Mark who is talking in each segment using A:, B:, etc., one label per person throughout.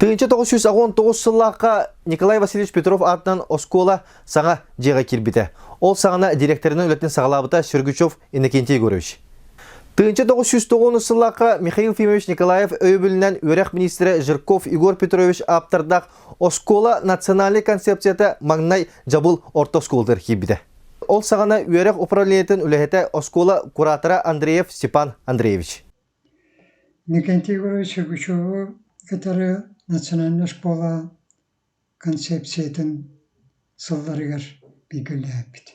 A: 1919 сыллаққа Николай Васильевич Петров атынан оскола саңа жеға келбіті. Ол саңана директорының өлетін сағалабыта Сергучев Иннокентий Егорович. 1909 сыллаққа Михаил Фимович Николаев өйбілінен өрек министрі Жирков Игорь Петрович аптырдақ оскола национальный концепцияты маңнай жабыл орта сколдыр келбіті. Ол сағана өрек управлениетін үләхеті оскола куратора Андреев Степан Андреевич.
B: Иннокентий Егорович Сергучеву который национальная школа концепциятын сылларыгар бигілләппет.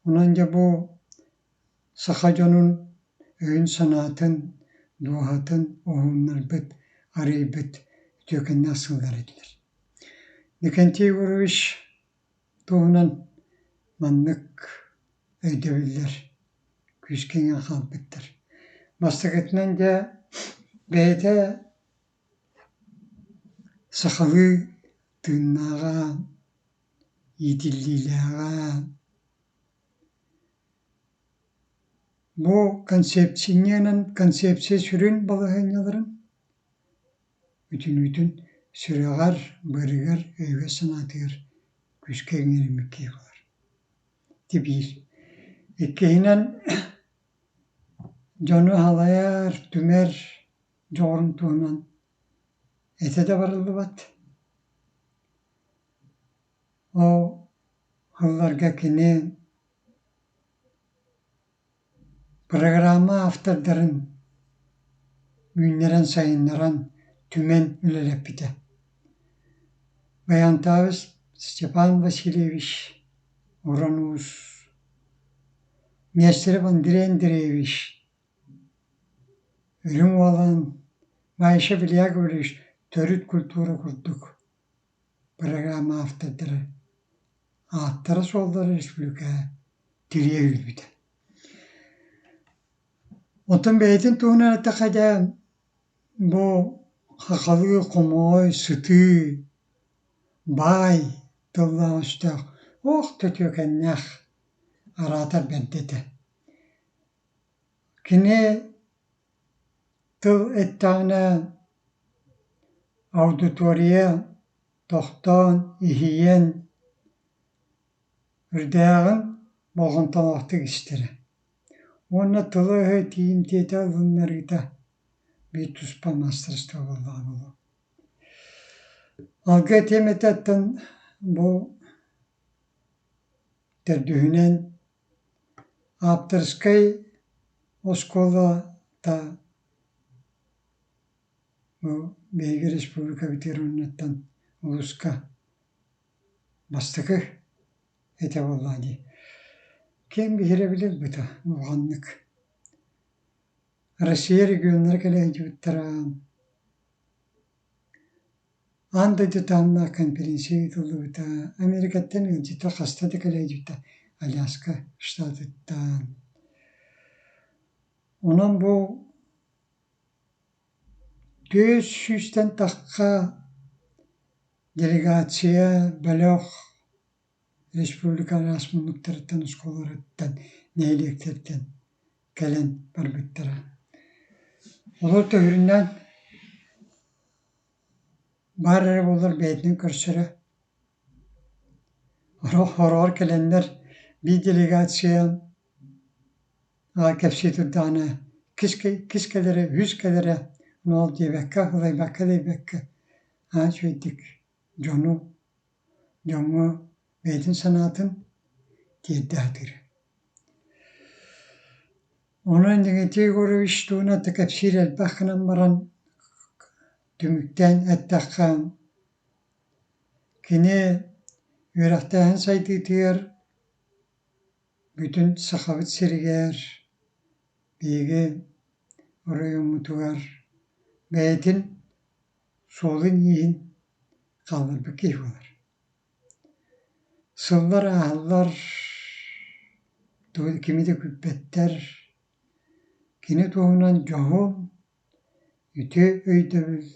B: Онан да бұл сахаджанын өйін санатын, дуахатын, оғыннар біт, арай біт, төкінна сыллар еділер. Иннокентий Егорович туғынан маннық өйдевілдер, күшкенген қалбеттер. Бастығытынан да бәйті сахалы тыннаға, еділлиліға. Бұл концепция сүрін балығыняларын үтін сүріғар, бұрығар, өйге санатығыр күшкеңерімекке болар. Дебір. Еккейінен жоны халаяр, түмер, жоғырын туғынан әте де барылды бат. О, ғылларға кене программа автордарын мүйінлерін сайынларан түмен үлелеп біті. Баянтауыз Степан Васильевич Уранус, Местерев Андрей Андреевич, Үрім olan Майша Вильякович төрүт культура курдук. Программа автордары. Аттары солдары республика тирие үлбіді. Отын бәйтін туғынан атақада бұл қақалы қомой, сүті, бай, тылла ұстақ, оқ төтөкәннәқ аратар бәндеті. Кіне тыл әттағына аудитория тоқтан, ихиен, үрдәғін болғын тамақтық істері. Оны тылы тиім теті алынларыда бір тұспа мастерство болу. Алға темететтін бұл тәрдүхінен Аптырскай оскола та Бейгі республика ветеранаттан ұлысқа бастықы әте болады. Кем бейірі білік бұта мұғанлық. Россия регионлар кәләйді бұттара. Андайды тамна конференция етілді бұта. Америкаттан үлдеті қастады кәләйді бұта. Аляска штатыттан. Онан бұл 400-тен таққа делегация бәліқ республиканы асмынлықтарыттан, ұсқоларыттан, нәйлектерден кәлін бар бұттыра. Олар төгірінен бар әрі болар бәйтінің көрсірі. Орғар кәлінлер bir делегация кәпсі тұрдағына кішкелері, үскелері нол дейбәкке, ғылайбәкке дейбәкке сөйдік жону, бәйтін санатын дейді әдір. Оның Иннокентий Егорович туына кәпсір әлбәқінен баран түміктен әттәққа кене өрәқтәғын сайды түйер bütün sahavet seriger, bege oraya mutugar, beytin solun yiyin kalır bir keyif var. Sıllar ağlar, kimi de küpetler, kine doğunan cahon, yüte öydevil,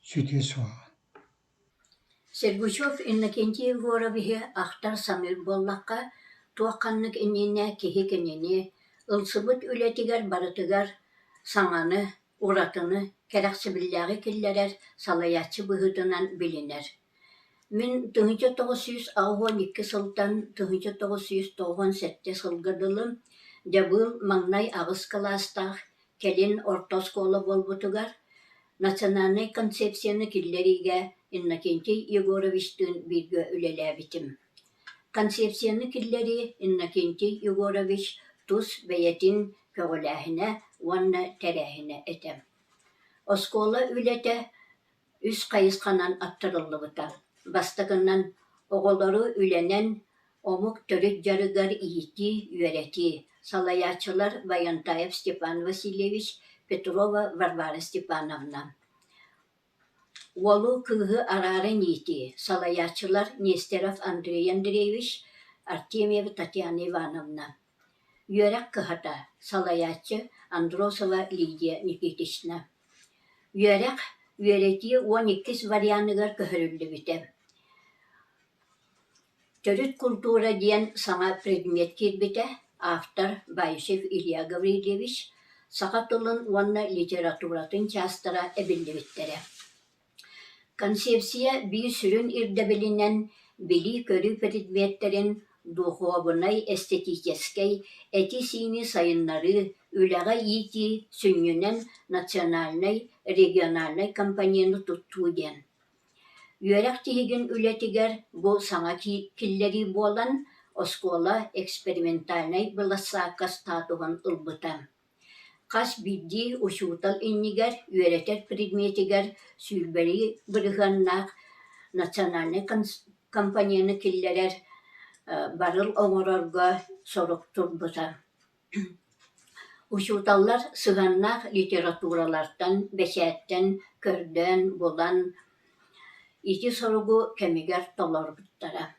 B: sütye soğa.
C: Сергучев Иннокентий Егоровиче ахтар самил боллаққа туаққаннык иннене кехекенене ылсыбыт үлетигер барытыгар саңаны, уратыны Керәксибилләге киллерер салаячы быһытынан билинер. Min 1992 сылтан 1997 сылгадылым жабыл маңнай агыс класстах келин орто школа болбутугар национальный концепцияны киллериге Иннокентий Егоровичтын бирге үлеләбитим. Концепцияны киллери Иннокентий Егорович тус бәйетин көгөләһинә уанна тәрәһинә этем. Оскола үлете үс кайысқанан аттырыллыбыта. Бастакынан оголору үленен омук төрүт жарыгар иити үерети салаячылар Баянтаев Степан Васильевич, Петрова Варвара Степановна. Уолу кыгы арары нити салаячылар Нестеров Андрей Андреевич, Артемьева Татьяна Ивановна. Үерек кыхата салаячы Андросова Лидия Никитична. Үерек үерети 12 варианыгар көһөрүллү бите. Төрүт культура диен саңа предмет кирбите, автор Байышев Илья Гаврилевич, сақатылын уанна литературатын частыра эбиллибиттере. Концепция бии сүрүн ирдебилинен били көрү предметтерин духовнай эстетической эти сини сайыннары үләгә ити сүннүнен национальный, региональный компанияны туттуу ден. Үерек тиһиген үлетигер бу саңа киллери болан оскола экспериментальный быласаакка статуган ылбыта. Кас бидди ушуутал иннигер үеретер предметигер сүүрбери бырыханнаах национальный компанияны киллерер барыл оңорорго сорук турбута. Ушууталлар сыганнаах литературалартан, бэсээттен, көрдөн, булан, ити соругу кемигер толорбуттара.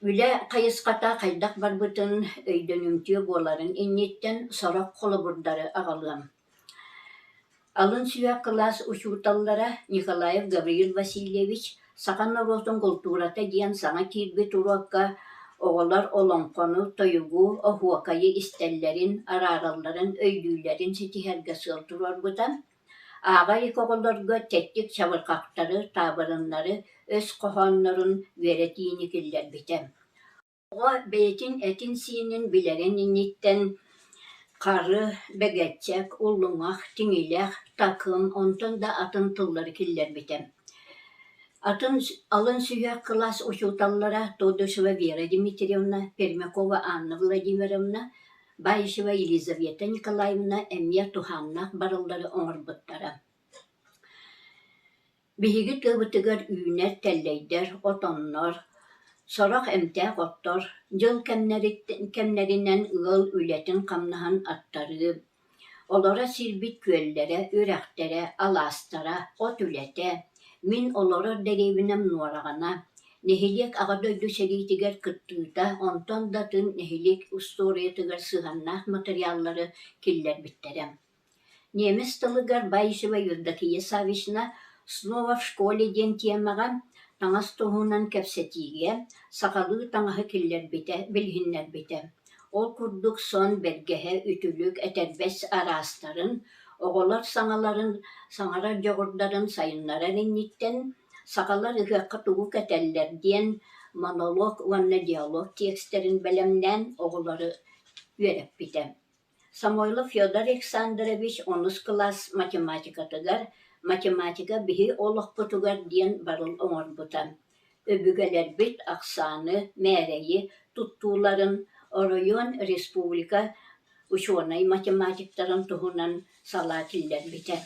C: Үле кайыската кайдак барбытын өйдөнүмтүө буоларын инниттен сорок холобурдары агалым. Алын сүйө класс ушууталлара Николаев Гавриил Васильевич сакан оротун культурата диэн саңа кирби туруакка оголар олонкону тойугу охуакайы истеллерин, арааралларын, өйдүүлерин сетиһерге сылтурорбута. Аға икоголорго теттик чабыркактары, табырыннары, өс кохоннорун веретиини киллер бите. Ого бейтин этин сиинин билерин инниттен кары, бегетчек, уллуңах, тиңилех, такым, онтон да атын тыллары киллер бите. Атын алын сүйек класс учуталлара Тодышева Вера Дмитриевна, Пермякова Анна Владимировна, Байышева Елизавета Николаевна, Эмия Туханнах барылдары оңорбуттара. Биһиги тыбытыгар үүнер теллейдер, отоннор, сорох эмтээк оттор, жыл кемнеринен ыл үлетин камнахан аттары, олора сирбит күөллере, үрәхтере, аластара, от үлете, мин олора деревинем нуарагана, нехилек аgadöydü seritiger kıttığıda ondan da tın nehilek ustoryatiger sığannах materyalları killer bitterem. Немец тылыгар Байышева Евдокия Савична снова в школе ден темага таңас тоһунан кепсетиге сакалы таңахы киллер бите, билхиннер бите. Ол курдук сон бергеhe ütülük eterbes arastарын, oğolar sаңаларын, sаңара жоғырдарын сайыннара ренниттен, сақалар ыхаққа тугук этеллер диен монолог уанна диалог текстерин белемнен оғылары үереп бите. Самойлов Федор Александрович 10 класс математикатыгар, математика биһи олохпутугар диен барыл оңорбута. Өбүгелер бит аксаны, мээрейи, туттууларын Оройон Республика ученый математиктарын туһунан салатиллер бите.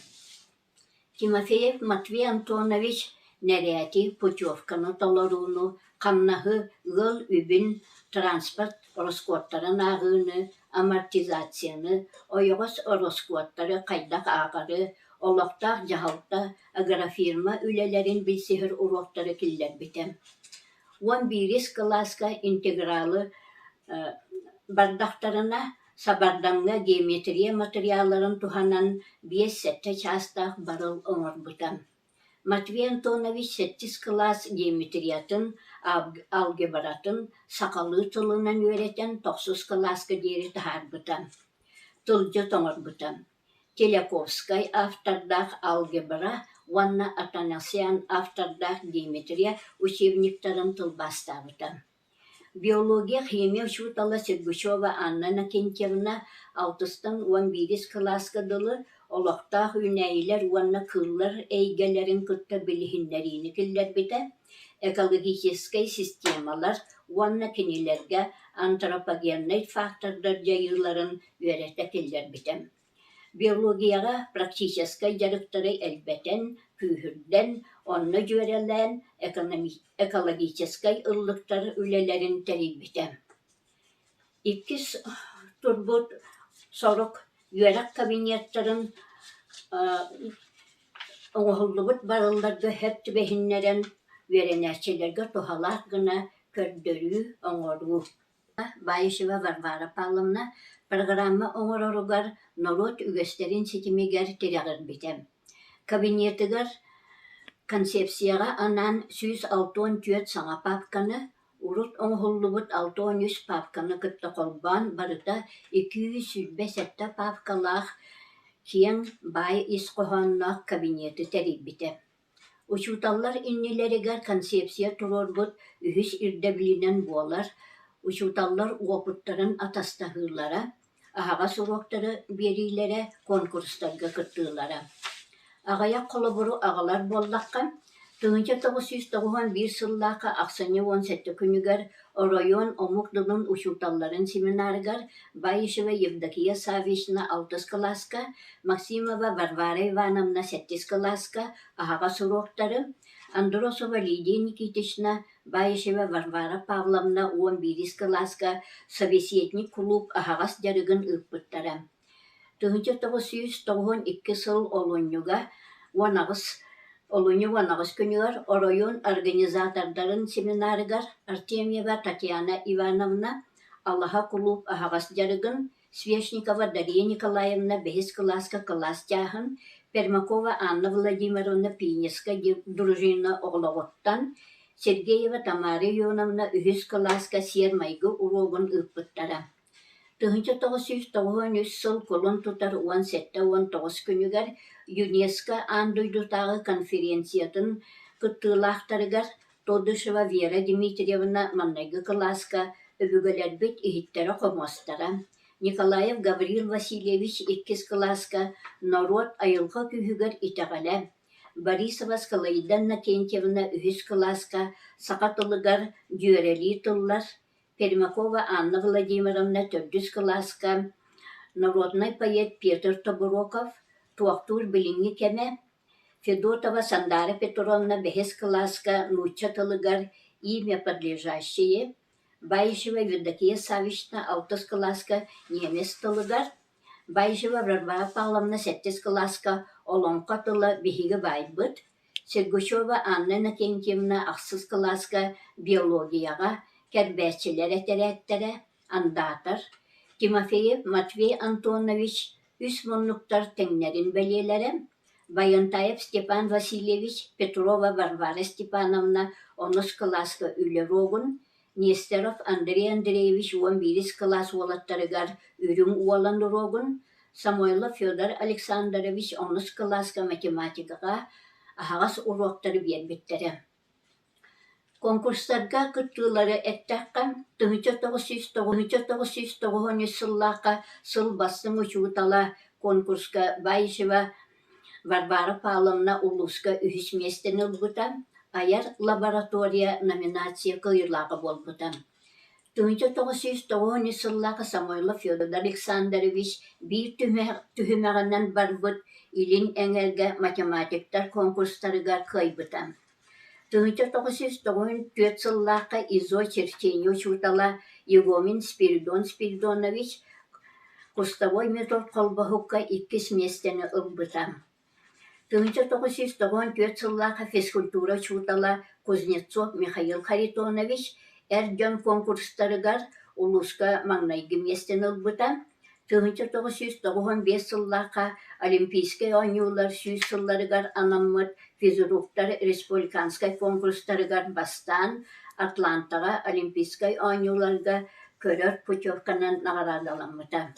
C: Тимофеев Матвей Антонович Неряти путевканы толоруну, камнахы гыл үбін транспорт роскоттарын ағыны, амортизацияны, ойығыз роскоттары қайдақ ағары, олықтақ жағалта агрофирма үлелерін білсехір уроқтары киллер бітем. 11 класска интегралы бардақтарына сабардаңга геометрия материалларын туханан 5 частах барыл оңор бутам. Матвей Антонович 7 класс геометриятын, алгебратын, сақалы тылынан өретен 9 класска дери тахар бутам. Тылжы тоңор бутам. Теляковскай автордах алгебра, Ванна Атанасян автордах геометрия учебниктарын тылбастабыта. Биология, химия шутала Сергушова Анна Накентьевна 6-11 класска дылы олоқтақ үнәйлер уанна кыллар эйгелерин кытта билихиннерини киллер бите, экологический системалар уанна кенилерге антропогенный фактордар жайыларын үйрәтә киллер бите. Биологияға практическай жарықтары әлбәтен, күйірден, онны жөрелән экологическай ыллықтары үлелерін тәрейбіте. Иккіс турбут сорок үйәрәк кабинеттарын оңғылыбыт барылларды хэп түбәхіннерін үйәрәнәчелерге тухалар гына көрдөрүү оңғыруу. Байышева Варвара Павловна программа оңғыругар народ үгестерин сетимигер терягыр битем. Кабинетигер концепцияға анан 164 саңа папканы, урут оңғылыбыт 600 папканы кытта қолбан барыта 205 папкалах киен бай исқоғаннақ кабинеті териббите. Учуталлар иннелеригер концепция турорбут үхіс ирдеблинен болар, учуталлар уопуттарын атастахылара, аға суроқтары берилері конкурстарға кыттылара. Ағая қолыбыру ағалар боллаққа, 1991 сыллаққа ақсаны 17 күнігер район омуқдылын учуталларын семинаргар Байышева Евдокия Савична 6 класска, Максимова Варвара Ивановна 7 класска, аға суроқтары, Андросова Лидия Никитична, Байышева Варвара Павловна 11 класска, Советник клуб ағағас жарығын ұппыттара. 1992 сыл олонюга Ванағыс күнігер район организатордарын семинарыгар Артемьева Татьяна Ивановна, Аллаха клуб ағағас жарығын, Свешникова Дарья Николаевна 5 класска класс тяхын, Пермакова Анна Владимировна Пинеска дружина оғлағыттан, Сергеева Тамара Ионовна 3 класска сермайгы урогын ұппыттара. 1993 сыл колон тутар 17-19 күнігер ЮНЕСКО андойдутағы конференциятын кыттылақтарыгар Тодышева Вера Дмитриевна маннайгы класска өвігілербет ихиттері қомастара. Николаев Гаврил Васильевич 2 класска народ айылға күйігер итағалә. Борисова Скалайдан Накентьевна 3 класска сақатылыгар дүйерели тыллар. Пермакова Анна Владимировна 4 класска, народный поэт Петр Табуроков, Туақтур Белинги Кеме, Федотова Сандара Петровна 5 класска, Нуча Талыгар, имя подлежащее, Байышева Евдокия Савична 6 класска, Немец Талыгар, Байышева Варвара Павловна 7 класска, Олонка Тыла Бихига Байбыт, Сергушева Анна Накентьевна 6 класска, биологияға, кәрбәтчілер әтәрәттәрі, андатар, Тимофеев Матвей Антонович, үс мұнлықтар тәңнерін бәлелері, Баянтаев Степан Васильевич, Петрова Варвара Степановна, 10 класска үлі рогын, Нестеров Андрей Андреевич, 11 класс олаттарыгар үрің уалан рогын, Самойлов Федор Александрович, 10 класска математикаға, ағас уроқтары бербеттері. Конкурстарга кыттылары әттәққан 1990 сыллаққа сыл бастың учутала конкурска Байышева Варвара Павловна улуска үхісместен ұлбыта, аяр лаборатория номинация кыйырлағы болбыта. 1990 сыллаққа Самойлов Федор Александрович бір түхімәғаннан барбыт илин әңерге математиктар конкурстарыгар кайбыта. 1994 сыллаққа Изо Черченьо чутала Егомин Спиридон Спиридонович кустовой метод қолбахукка 2 местені ұлбыта. 1994 сыллаққа физкультура чутала Кузнецов Михаил Харитонович әрден конкурстарыгар улуска маңнайғы местені ұлбыта. 1995 сыллаққа Олимпийский ойнулар сүйіз сылларыгар анаммыт физруктар республиканскай конкурстарыгар бастан Атлантаға Олимпийский ойнуларга көрөр путевканан нағарадаламыта.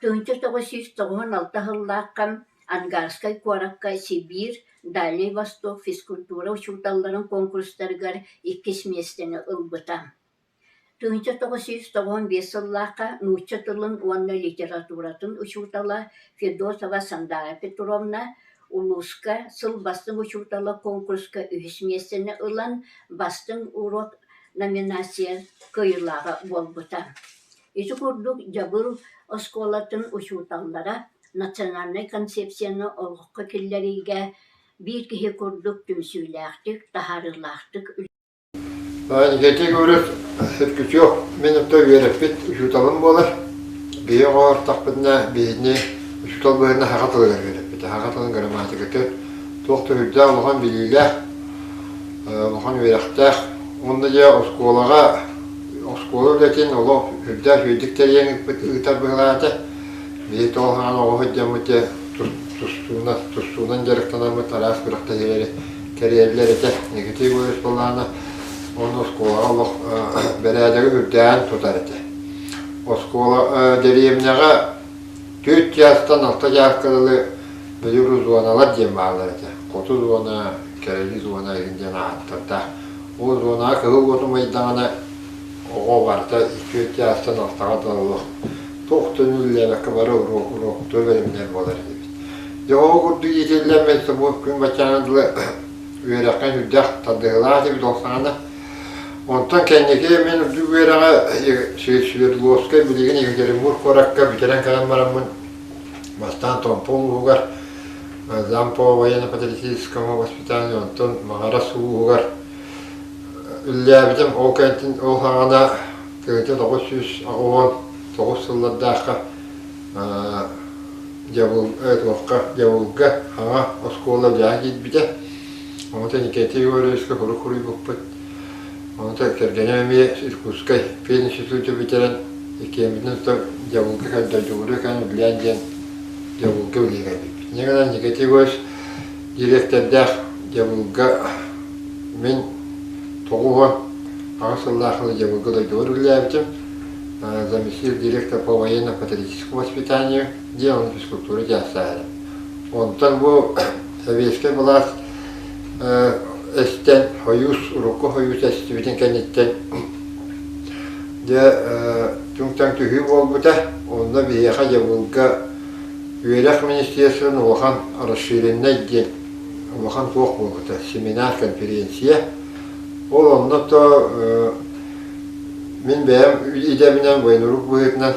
C: 1996 hılлааққам Ангарскай Куаракка Сибир, Дальний Восток физкультура учуталларын конкурстарыгар 2 местени ылбыта. 1995 hılлааққа Нучча тылын уанна литературатын учутала Федосова Сандара Петровна Улуска сыл бастың учутала конкурска 3 местени ылан бастың урок номинация кыйыллаға болбыта. Ити курдук жабыл осколатын учуталлара национальный концепцияны олгукка киллериге bir kişi kurduk tümsüylääхтик, taharılaахтык.
D: Gece görüp, hırkıç yok, menipte verip bit, üşütalım bolar. Bir ortak bidine, birini, üşütal bölüne haqatılı verip bit. Haqatılın gramatikatı, tohtu hüdda olğan biliyle, olğan verektak. Onda ya oskolağa üretin, ola hüdda hüddikler yenip bit, ıtar bıhlatı. Bir tolğan oğu hüdda müdde, tustuğundan jarıktanamı taras bıraktı kariyerler ete, negatif görüş bolağına. Onu oskolağa beredegi hüdden tutar ete. Oskola deriyemnege 4 yaştan 6 yaş kalılı bölürü zonalar diye bağlar ete. Kotu zona, kereli zona eginden attırda. O zona kıhıl kotu meydana oğu vardı 2-3 yaştan 6'a dalılı. Toktönüllere kıvarı uroktu bölümler bolar ete. Yoğu kurdu yeterlenmesi bu gün başanıdlı üyerekken hüdden tadığılar ete bir 90'a. Ondan kendiki men düverağa şeyler loskay bilgin Yekaterinburg korakka bitiren kalammaramın bastan tompol ugar Zampo военно-патриотическому воспитанию ondan mağarası ugar Üllâbitim o kentin o hana 1909 yıllardaqa Javulga hana oskola jahid bide ondan iketi görüyorska kuru bukpat Ondan kergenemi Irkutskay Fen Institutu bitiren ikimizden sonra Javulga kadar Cumhuriyet bilen Javulga uliga bip. Ne kadar negatif öz direktörde Javulga men toğuğa Ağasıllahlı Javulga da doğru uliga заместитель директора по военно-патриотическому воспитанию, делал физкультуру диасара. Ondan bu soветская власть Esten hoyus, uruku hoyus estiviten kenitten de tungtang tühü olbuda onda bir yaha Javulga Üyelek Ministersinin oğan расширенной день oğan toğ olbuda seminer konferensiye ol onda da men benim ideminen boynuruk boyutundan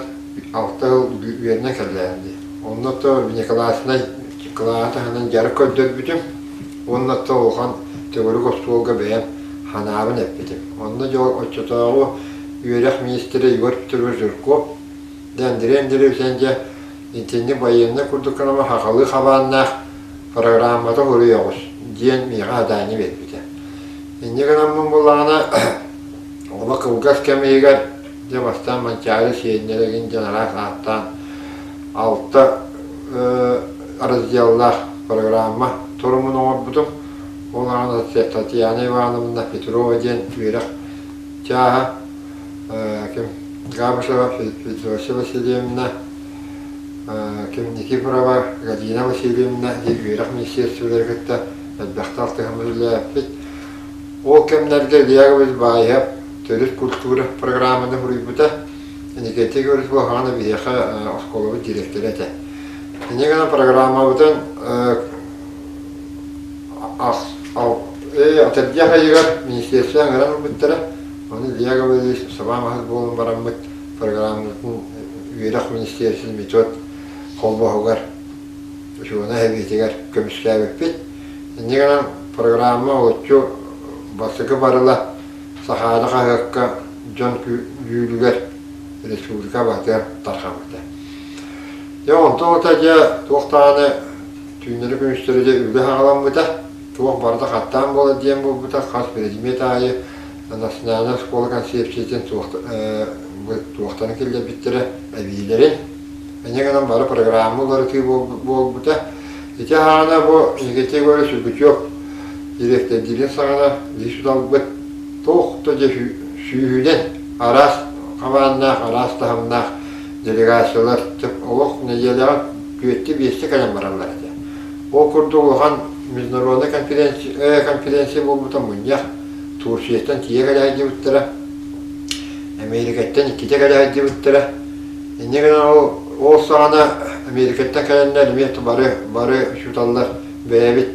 D: 6 yıl üyerine kalırdı. Onda da Nikolas'ına Nikolas'ın yarı köydük bütün onda da oğan teorik ostoğga beğen hanabın etmedim. Onda yol açıtağı Üyelek Ministeri Igor Petrovzhurko dendire sence internet bayında kurduk ama hakalı havanla programda kuruyoruz. Diyen miha adayını vermedi. İnce kanamın bulağına ola kılgaz kemeğiler de bastan mançarı şeyinlerin general saattan 6 arazyallah programı torumun olabudum. Onların Tatyana Ivanovna Petrova diyen üyelik çağı Gabışeva Fedosya Vasilyevna Nikiforova Galina Vasilyevna üyelik ministersiyonları kıtta Bedbahtal Tıhımızlı yaptık. O kemlerde diyagımız bayıp Turist kultura programını huruybuda Niketi görüş bu hanı bir yaka oskolobu direktörü ete. Ne kadar programı budan Atadya hayıgar ministersiyon aran bittere. Onu diyagımız sabah mahal bolun baramıt programının üyelik ministersiyon metot kolba hogar. Şuna heviyetigar kömüşkâbek bit. Ne kadar programı oçu basıkı barıla Sahada kahakka can yüylüler Respublika Bahtiyar tarhamıda. Ya ondan ortaca toğtağını tüynleri kümüştürüce ülge ağlamıda toğ barda kattan bola diyen bu buta khas prezident ayı nasyonal skola konsepsiyeten toğtanı kelle bittire evilerin ne kadar barı programı olarak bu buta ete hana bu negete göre sürgüç yok direkte dilin sana lisudal bu tohtoca şühüden aras kavannak aras tahamnak делегациялар олох неделяга күетти бесте калем баралар. О курдулган международный конференция болбута мунья Турциядан тие калайди буттара. Америкаттан икките калайди буттара. Иннеген ол сагана Америкаттан каленнер мет бары шуталлар бэбит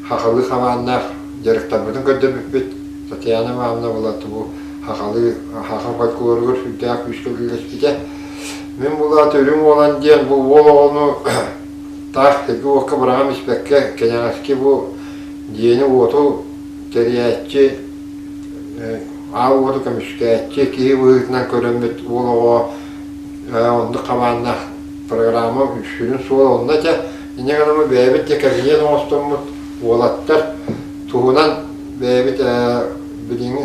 D: хакылы хаманнах жарыктарбытын көддөбүт. Татьяна мамна булаты бу хакылы фольклоргор сүддак күскөлүлеспите. Мен булаты өлүм olan диен бу волону так теги окка барагам испекке кенегаски бу диени оту териячи ауду камишкачи ки выгнан көрөмөт волого онды кабанна программа үшүрүн суол онда те инегенеме бэбит те кабинет остомут волаттар туунан бэбит билин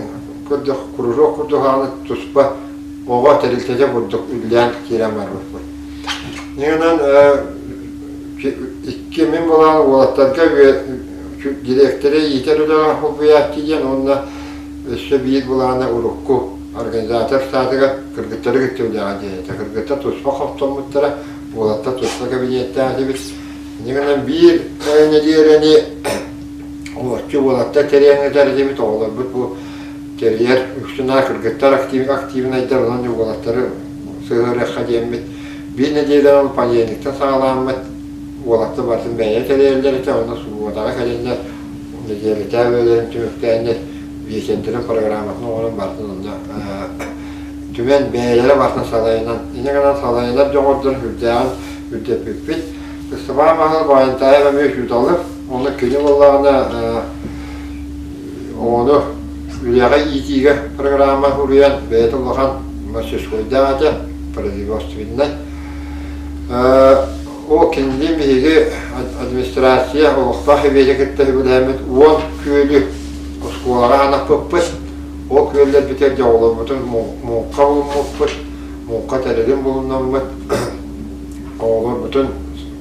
D: көрдө кружок курдуганы туспа ого терилтеде бурдук үллян кирамар бу. Негенен 2000 olan olatlarga direktörü yeterli hubiyat diyen onunla işte bir bulana urukku organizatör sadıga kırgıtları götürdü adiyete. Kırgıtta tutma haftamutlara olatta tutma kabinette adibit. Negenen bir ne diyereni olatçı olatta tereyene tercihimit olur. Bu teriyer üstüne kırgıtlar aktivine eder olan olatları sığır ekadiyemit. Bir ne diyeren panyenikten sağlanmet. Olattı barsın beye tereyerleri de ona suğudağa kalenler. Neceli tevelerin tümükleyenler Vicentin'in programmasını onun barsın onda. Tümen beyelere barsın salayınan. İne kadar salayınar çoğurdur hüddeğin hüdde püppit. Kıstıma mahal bayantaya ve müşhüt alır. Onu külüm Allah'ına onu Ülyaka itiğe programma huruyan beyet Allah'ın masöz koydağı da Pradivostvind'den. O kendi mihigi administrasiya oğuzda hibecekette hibulahmet 10 köylü oskolara anak pöppüs. O köyler biterce olur. Bütün muğka bulunmuşpüs. Muğka terelim bulunmuşpüs. Olur bütün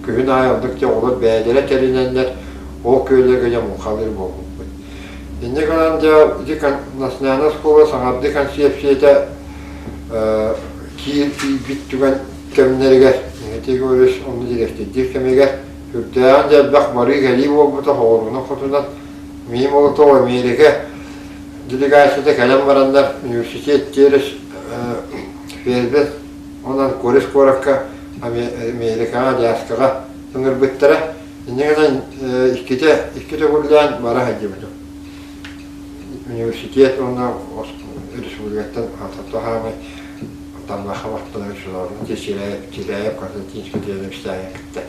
D: köyün ayıldıkça olur. Beylere terinenler o köyler gece muğkalir bulunmuşpüs. İnce kalanca dikan nasnana skola sanat dikan siyepsiyete ki bittügen kemlerge Neti görüş onu direkteddik kemeger. Hürdeğen celbek marı gelip olbuta hoğrunu kutudan. Miyim olutu o Amerika delegasyada kalem varanlar üniversitet deriz verbet. Ondan koris korakka Amerika'na diaskara sınır bittere. İnegeden ikkite kurulayan bara hacı budu. Üniversitet ondan Respublika'dan hatta hamay там нахаваттан шуларны тешелеп Константинский диелем штаякта.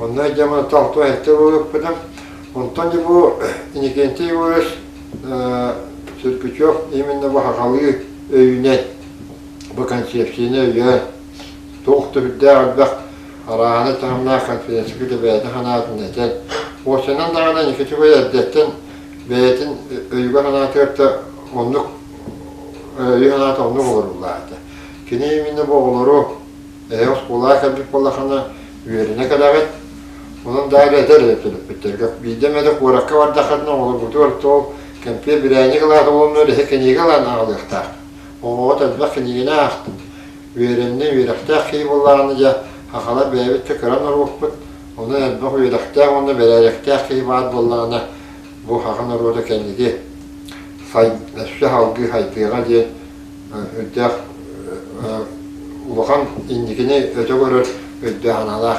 D: Онда жаман талту айтты болуп бутам. Онтан бу Иннокентий Урус Сыркычев именно бу хакалы өйүнө бу концепцияны өйө токту бидде албак араны тамна конференцияда бәйдә ханатында тел. Осынан дагы никече бәйдәттен бәйтин өйгө ханатырта онлук өйгө ханат онлук болурлады. Kini minne boğuluru, oskolağa kalbik bollakana üyerine kadar et. Onun daha eder edilip bitir. Bir demedik uğrakka var dakatına olur. Bu da tol kempe birayını kıladı olmuyor. Hekeniyi kılan ağlıqta. O tezbek keniyine aktı. Üyerine üyerekta kıyı bollağınca hakala beyabit tıkıran orukput. Onu elbek üyerekta, onu berarekta kıyı vaat bollağına bu hakan orada kendisi nesli halgı haydığına diye ödek Uluğan indikini öte görür, öte analar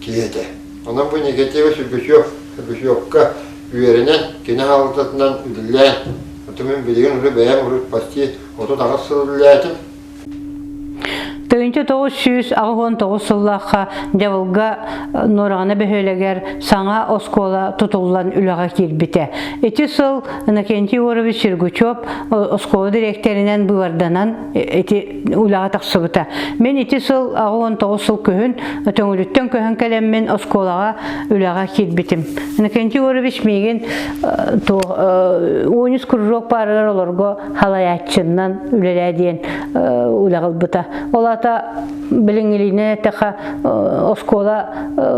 D: giyedi. Onun bu negatifi sürgüsü yokka üyerinen, gene halıtatından üdüleyen, otumun bilgin ulu beyan ulu pasti, otu dağı sığırlayadım.
E: Тыгынча 919 сыллахха жабылга нораны бөхөлөгер саңа оскола тутуллан үлага кирбите. Эти сыл Иннокентий Урович Сергучев оскола директоринен быварданан эти улага таксыбыта. Мен эти сыл 19 сыл көһүн төңүлүттөн көһөн келеммен осколага үлага кирбитим. Иннокентий Урович меген уунус кружок барылар олорго халаяччыннан үлеле диен улагылбыта. Олар Олата билиңилине таха оскола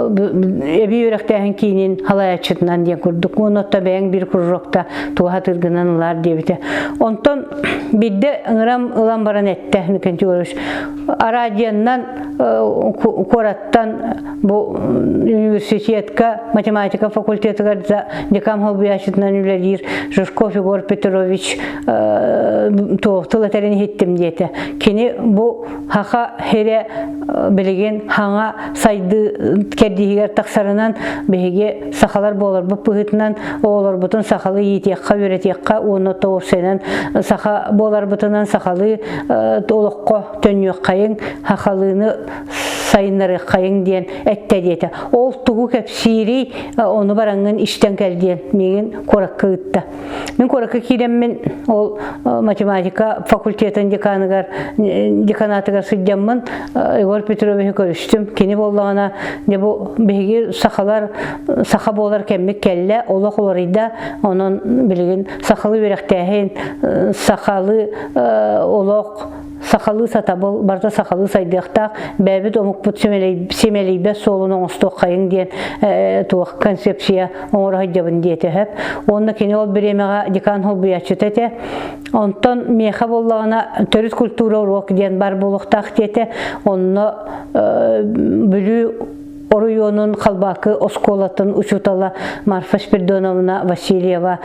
E: эби үрәктәһен кинин халаячытынан дия күрдүк. Онотта бәң бир куррокта туга тыргынанлар дебите. Онтон бидде ыңрам ылан баран этте никенчи көрүш. Арадияннан кораттан бу университетка математика факультетига декан хоббияшытынан үлелир Жушков Егор Петрович тылатерин хиттим диете. Кини бу хака хере билеген хаңа сайды кердигер таксарынан беге сахалар болар бу пыгытынан олар бутун сахалы йитекка өретекка оны тоосенен саха болар бутунан сахалы толокко төньөк кайын хакалыны сайыннары кайын диен этте диете. Ол тугу кепсири оны бараңын иштен келдиен меген коракка ытта. Мен коракка киреммен ол математика факультетин деканатыгар сыддаммын Егор Петрович көрүштүм. Кини боллагана не бу беги сахалар саха болар кеммек келле олох олорыйда онун билген сахалы беректехин сахалы олох сахалы сатабыл барда сахалы сайдыктак бәбит омукпут семелейбе солунун осток кайын диен туак концепция оңор хадябын диете хеп. Онна кини ол биремега декан хоббиячы тете. Онтон меха боллагана төрүс культура урок диен бар болуктак диете. Онно бүлү Орuyonun kalbakı Oskolat'ın uçutala Marfa Spiridonovna Vasilyeva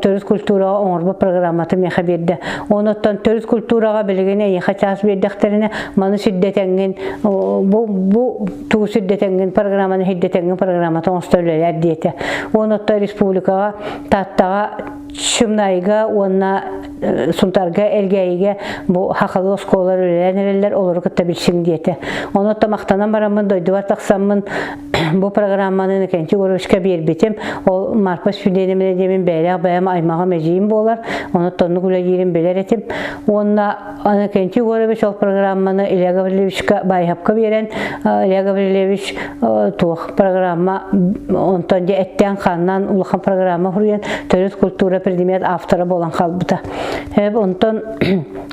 E: Törüs kultura onurba programatı meha berdi. Onottan törüs kulturaga bilgene yeha ças berdiklerine manı şiddetengen bu tuğ şiddetengen programını hiddetengen programatı onstöyleler diyete. Onotta respublikaga tattaga Şımnayga ona suntarga elgeyge bu hakalı oskolar öğrenirler olur kıtta bilsin diyete. Onotta maktanan baramın doydu var taksamın bu programmanın kençi görüşke bir bitim o Marfa Spiridonovna demin beyler bayam aymağa meciyim bolar. Onottan onu güle girin beler etim. Onunla ana kençi görüş o programmanı İlya Gavrileviş'e bayhapka veren İlya Gavrileviş tuğ programma ondan de etten kandan ulukan programma huruyen Törüs kultura Predimiyat avtara bolan kalbıta. Hep ondan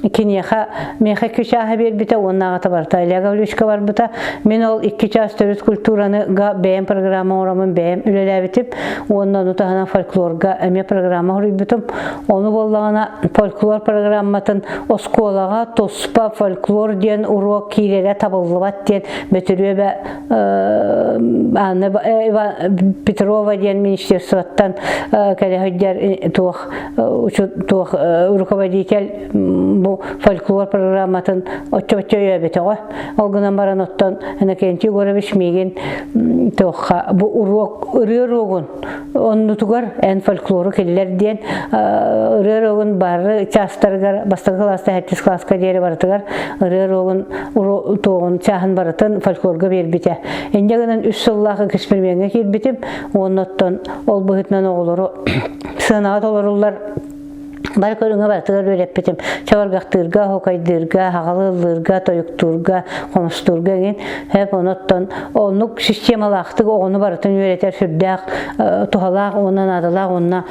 E: ikiniyaha meha küçaha bir bite onnağa tabarta İlya Gavrileviş'e var bıta. Men ol iki ças Törüs kulturanı beğen programma oramın beğen ülele bitip ondan utahana folklorga eme programma huruyup bitim. Onu bollağına folklor programmatın oskolağa tospa folklor diyen urok kirele tabıllıvat diyen betürüye be Anna Petrova diyen ministersvattan kalehüdder tuğ rukovodитель bu folklor programmatın otça öbete o. Olgunan baran ottan enekenti görebiş megen tuğha bu urok ırırogun onu tugar en folkloru keller diyen ırırogun barı çastargar bastı klasta herkes klaska diyeri barıtıgar ırırogun tuğun çahın barıtın folklorga berbite. Enjaganan 3 yıllağı kısmırmenge kirbitim onottan ol bıhıtnan oğuluru sığınağa dolarırlar. Bar körüňe bartygar berip bitim. Çawargaktyrga, hokaydyrga, hagalyllyrga, toyukturga, komsturga gen hep onottan onluk sistemalaxtyk onu bartyn öğreter sürdäk, tohalaq ondan adalaq onna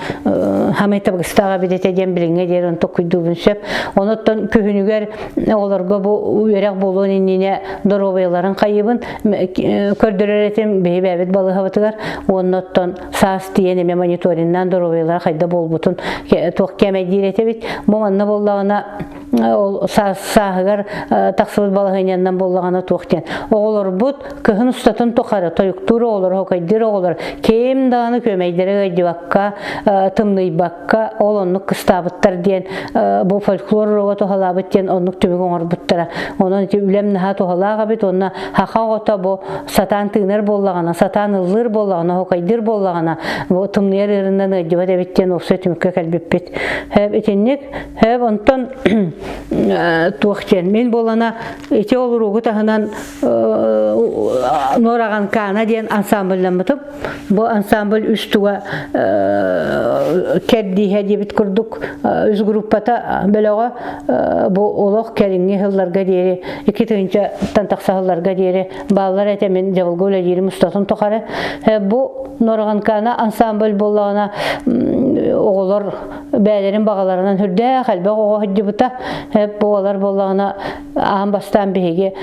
E: hametap gıstaga bidete diyen bilinge der on tokuyduğun şep. Onottan köhünüger olarga bu öyrek bolun innine dorobayların kayıbın kördüreretim beybevet balı havatıgar. Onottan sas diyen monitorindan dorobaylar kayda bol butun tok keme diretebit momanna bollagana ol sahıgar taksıbız balığın yanından bollagana toqten. Oğulur bud kıhın ustatın toqarı toyuktur olur, hokaydır olur. Kem dağını kömeydere gıydivakka, tımlıybakka olonluk kıstabıttar diyen bu folklor roga tohalabıt diyen onluk tümük oğur buttara. Onun için ülem naha tohalağa bit onna haqa ota bu satan tığınır bollagana, satan ılır bollagana, hokaydır bollagana bu tımlıyar ırından gıydivat ebit diyen olsa tümükke kalbip bit. Hep etinlik, hep ondan tuğken. Men bolana eti olur oğu tahınan Noragan Kana diyen ansambullanmatıp bu ansambul üstüge kerdi hediye bit kurduk. Üz gruppata belağa bu olaq kelingi hıllarga diyeri iki tığınca tantaqsa hıllarga diyeri bağlar etemin javulguyla diyeri mustatın toqarı. Bu Noragan Kana ansambul bollağına oğular bəylərin bağalarından hürdə xəlbə oğa hıcıbıta hep boğalar bollağına ağın bastan bihigi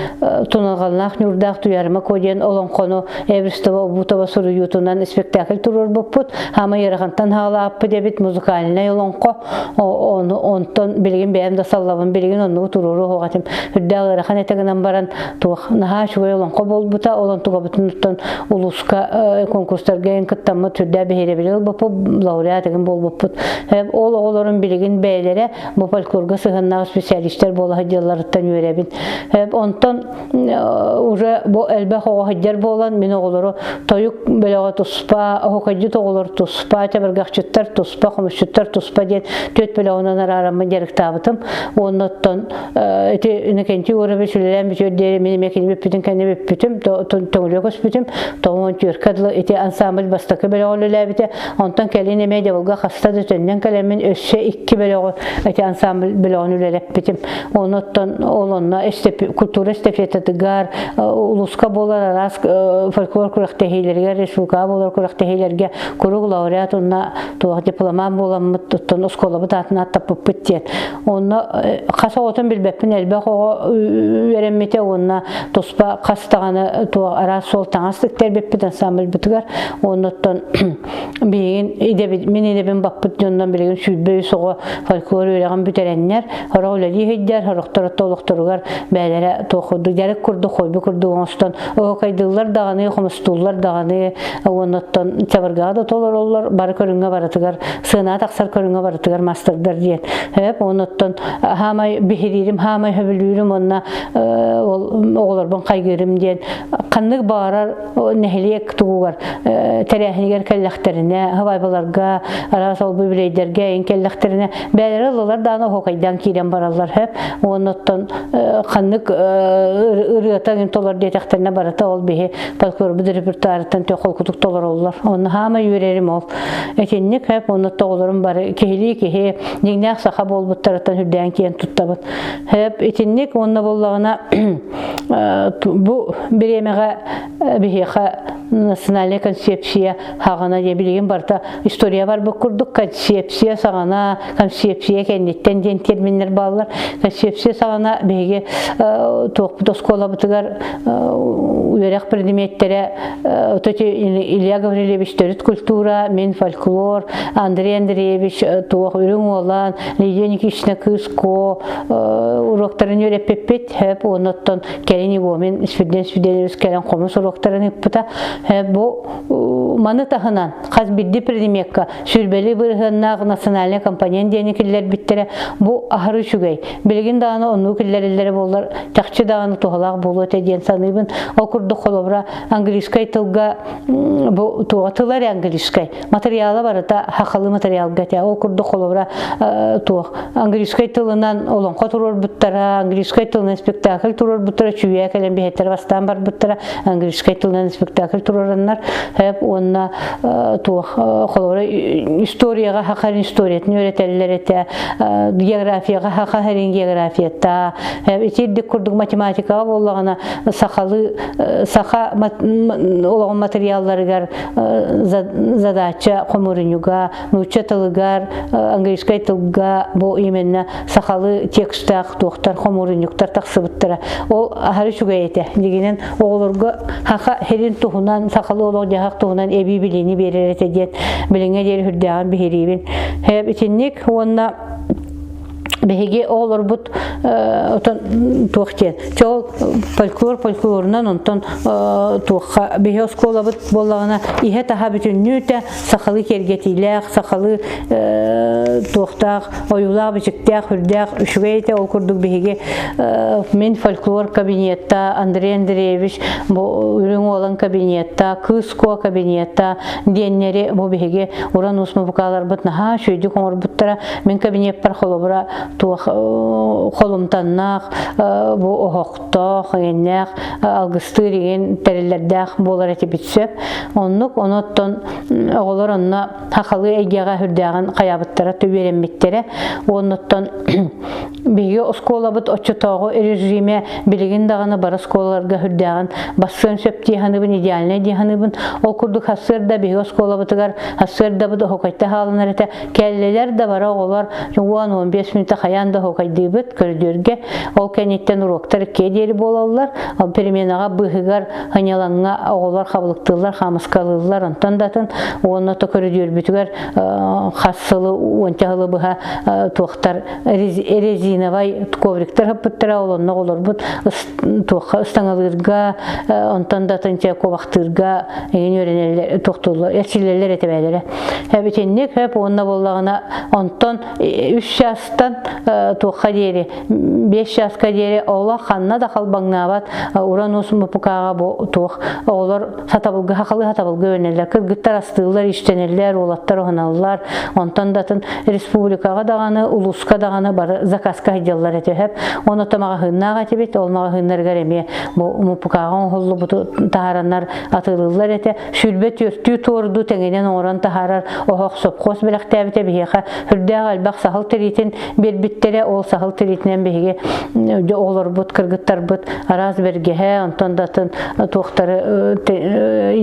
E: tunalğalınaq nürdağ tuyarıma koyden olan konu Evristava bu tava soru yutundan spektakl turur buput hama yarıqantan hala appı debit muzikaline yolonko onu ondan bilgin bəyəm da sallavın bilgin onu tururu hoğatım hürdə ağıraqan eteginden baran tuğ naha şuva yolonko bol buta olan tuğa bütün tuttan uluska konkurslarga en kıttamı hürdə behire bilir bupu laureat egin bol buput hep oğulların bilgin beylere bu folklorga sığınnağı spesialistler bola hıcyalarıttan yörebin hep ondan uje bu elbe hoğa hıcjar bolan min oğulları toyuk belağa tuspa hokacı toğulları tuspa tebergahçıtlar tuspa komuşçıtlar tuspa diyen töt belağından araramı gerek tabıtım ondan eti nekenti uğrabi sülelen bir şey deri benim ekini büpütüm kendi büpütüm toğuluyor küspütüm toğumun türkadlı eti ansambl bastakı belağı lülebite ondan kelin emeği devolga hasta düzenden kalemin össe iki belağı eti ansambl belağını lülebitim ondan olanla kultura estafetatıgar uluska bolar aras folklor kurak tehiylerge respublika bolar kurak tehiylerge kuruk laureat onna tuğ diploman bolamı tuttan uskolabı tatına tapıp bittiyen onna kasa otun bilbepin elbe hoğa veremmete onna tospa kastağını tuğ aras sol tanıstık terbepit ansambl bitigar ondan bilgin min idebin bakpıt jondan bilgin südböy soğu folklor öğreğin büterenler hara olali hidder harıqtara toluqturugar bәйләре тоқуды ярык курду хойбу курду онстан о кайдылар даганы хомстуллар даганы оннан чабырга да толар олар бар көрүнгө баратыгар сына таксар көрүнгө баратыгар мастердар диен хеп оннан хамай бихиририм хамай хөбүлүрүм онна оголор бон кайгырым диен каннык барар нехилек тугугар терехнигер келлектерине хавайбаларга арасал билейдерге эн келлектерине бәйләре олар даны хокайдан кирен баралар хеп оннан kanlık ırıatan tolar detekterine barata ol bihi balkor bir repertuardan tokol kutuk tolar ollar onu hama yürerim ol ekenlik hep onu toğlarım bari kehili kehe ningnak saha bol bu taraftan hürden kiyen tuttabıt hep ekenlik onunla bollağına bu bir yemeğe bihi nasyonal konsepsiya hağına diye bilgin barta historia var bu kurduk konsepsiya sağana konsepsiya kenditten den terminler bağlar konsepsiya sağana bihi toqput oskola bitigar uyaraq predmetlere öteki İlya Gavrilevich törüt kultura, men folklor, Andrey Andreyevich toq ürün olan, Lidia Nikishna Kısko uroktarın öğretpepet hep ondan kelini gomen Svidenius kelen komus uroktarın hepta hep bu manı tahınan qaz biddi predmekka sürbeli bırhınaq nasyonal kompanyen denikiller bittere bu ahırı şugay bilgin dağını onu killerleri bollar taqçı dağını toğalaq bolu ötediyen sanıybın okurdu kolobra angliskay tılga bu toğatılar angliskay materyala barata haqalı materyal gata okurdu kolobra toğ angliskay tılından olan qaturur buttara angliskay tılından spektakl turur buttara çüye kelen biheter bastan bar buttara angliskay tılından spektakl tururanlar hep onna toğ kolobra historiyaga haqarin historiyetini öğreterler ete geografiyaga haqarin geografiyetta etirdik kurduk matematika bollağına saha olan materyallarıgar zadача komurinyuga nuça tılıgar angliskay tılga bu imenna sahalı tekstaq doktor komurinyuktar taqsıbıttıra ol ahari şugayete diginen oğulurga haqa herin tuhunan sahalı olaq jahaq tuhunan ebi bilini bereret ediyen bilinge deri hürdağın bihiribin hep itinlik onna Behege olur but otan tuğken. Çoğul folklorundan ondan tuğka behe oskola but bollağına ihe taha bütün nüte sakalı kergetiyle sakalı tuğtaq oyulaq biçiktaq hürdaq üşügeyte okurduk behege men folklor kabinetta Andrey Andreyevich bu ürün olan kabinetta Kısko kabinetta diyenleri bu behege oran usma bukalar but naha şöydü komur buttara men kabinet par kolobra tuğ kolumtannaq bu ohoqtoq enneq algıstırıgen terillerdaq bolar eti bitsep onnuk onotton oğlar onna haqalı egeğa hürdağın qayabıttara töberenmettere onotton биги оскола бут очотого режиме билигин даганы бар осколаларга хүрдәгән бассын сөптиһаныбын идеальный диһаныбын ол курдук хассырда биги оскола бутыгар хассырда бут хокайта халынар эте келлелер да бара олар 10-15 минутта хаянда хокайдыбыт көрдөргө ол кенеттен уроктар кедери болалар переменага быгыгар ханяланга оголар кабылыктылар хамыскалылар онтон датын оны то көрдөр бүтүгөр хассылы ончагылы быга тохтар резиновый ковриктер хапыттыра олонно олор бут тоха стаңалырга онтон датынча кобактырга өйрөнелер тохтулар эчилелер этебелер хабитенник хап онна боллагына онтон 3 жастан тоха дери 5 жаска дери ола ханна да халбаңнабат уранус мупукага бо тох олар сатабылга хакалы хатабылга өнелер кыргыттар астылар иштенелер олаттар оналар онтон датын республикага даганы улуска даганы бар заказка хидялар этеп оны тамага хыннага тебет олмага хыннарга эме бу мупукага холлу буту таharanlar атылылар эте сүлбет өртү торду теңенен оран тахарар охок сопкос белектебите бихе хүрдәг албак сахал теритин бербиттере ол сахал теритинен беге олар бут кыргыттар бут араз бергеhe онтон датын тохтары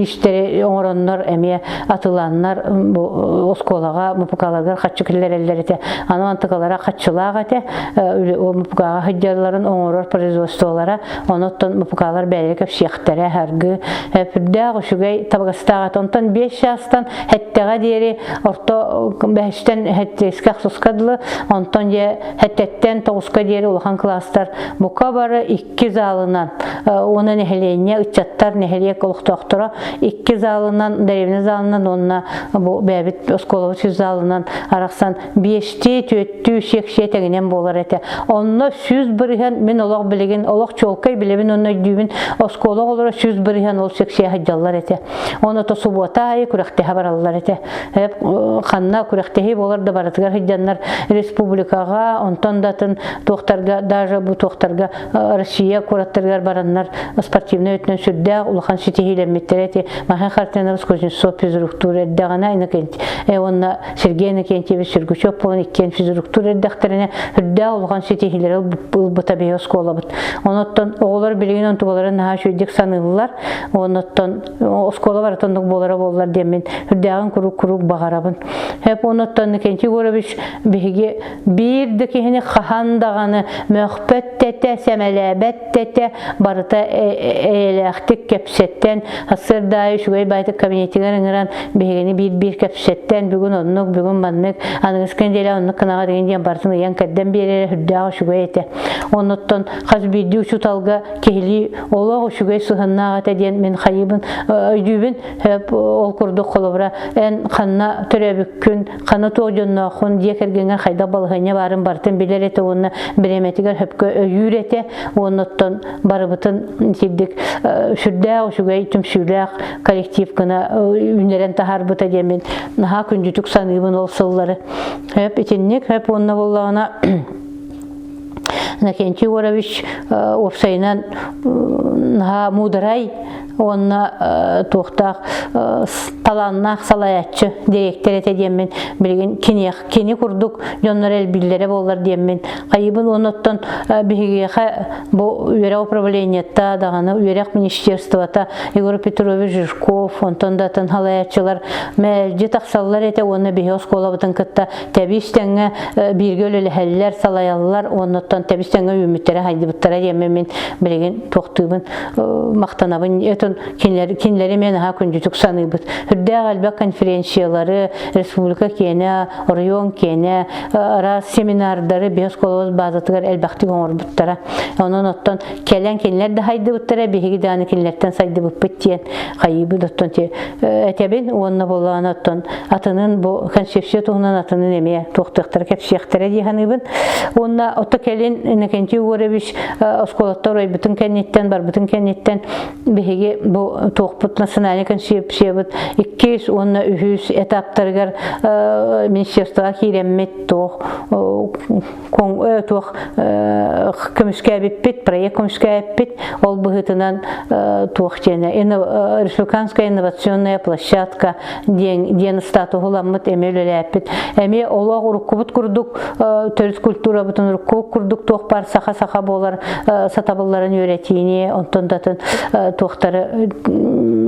E: иштери ороннор эме атыланнар бу осколага мупукаларга хатчыкелер эллерите аны антыкалара хатчылага те о мупукага хидяларын оңорор производстволара оноттон мупукалар бәлек шехтере харгы хүрдәг ушугай табагастага онтон 5 жастан хеттега дери орто 5тен хеттеска соскадлы онтон же хеттеттен 9ка дери улхан класстар бука бары 2 залынан оны нехелене үчаттар нехеле колуктоктора 2 залынан деревне залынан онна бу бәбит осколович залынан араксан 5ти төттү шекше тегенен болар эте онно 100 бирген мен олог билеген олог чолкай билебин онно дүйбүн осколог олора 100 бирген ол шекше хаҗаллар эте оны то субота күрәкте хабарлар эте хеп ханна күрәктеһи болар да баратыгар хаҗаннар республикага онтон датын тохтарга даже бу тохтарга Россия кураттыргар бараннар спортивный өтнөн сүрдә улахан ситихилен меттерети маха хартенабыз Кузнецов физруктура дагана инакент онна Сергей Накентьевич Сергучев полон иккен физруктура дактерине хүрдә улахан ситихилер бутабе оскола бут оноттон оголор билеген онтугаларын наха шүйдик санылылар оноттон оскола баратондук болар демен хүрдәган курук багарабын хеп оноттон Накентьев Горович биге бирдикене хахандаганы мөхпеттете семелебеттете барыта электик кепсеттен хасырдай шугай байты кабинетигер ыңыран бигени бир кепсеттен бүгүн оннук бүгүн маннык аныскен деле оннук канага деген бартын ян кадден бере хүрдәгы шугай эте оноттон хазбиди учуталга кехли олог шугай сыхыннага теден мен хайыбын өйдүбүн хеп ол курдук колобра эн ханна төрөбүккүн каны тоожоннохун декергенге хайда балыгыня барын бартын билер эте онна биреметигер хөпкө өйүрете оноттон барыбытын сиддик сүрдәгы шугай түмсүләк коллектив кына үнерен тахарбыта демен наха күнжүтүк саныбын ол сыллары хеп итинник хеп онна боллагына Накентьев Горович опсайнан наха мударай онна тохтак таланнак салаятчы директор эте демен билген кени курдук жоннор эл биллере боллар демен кайыбын оноттон бигеха бу үере управлениета даганы үерек министерствота Егор Петрович Жирков онтон датын халаятчылар мәлҗи таксаллар эте оны биге осколабытын кытта табистеңе биргөлө хәлләр салаяллар оноттон табистеңе үмүттәре хайдыбыттара демен билген тохтыбын мактанабын кинлери мен ха күнжүтүк саныбыт хүрдәг албак конференциялары республика кене район кене раз семинардары бесколоз базатыгар элбакты оңорбуттара онон оттон келен кинлер да хайдыбыттара биги даны кинлерден сайдыбыт биттен кайыбы доттон те этебин онна болган оттон атынын бу концепция тугунан атынын эме токтуктар кепсияктере диханыбын онна отто келен Накентьев Горович осколоттор бүтүн кеннеттен бар бүтүн кеннеттен биги Эти бу тоқпут национальный концепция иккис онна үхүс этаптаргар министерствоға киреммет тоқ көмүскәбиппит проект көмүскәбиппит ол быһытынан тоқ жена республиканская инновационная площадка ден статугуламмыт эмелеләппит эми олог уруккубут курдук төрүт культура бутун уруккубут курдук тоқ бар саха болар сатабылларын үйрәтине онтон датын тоқтары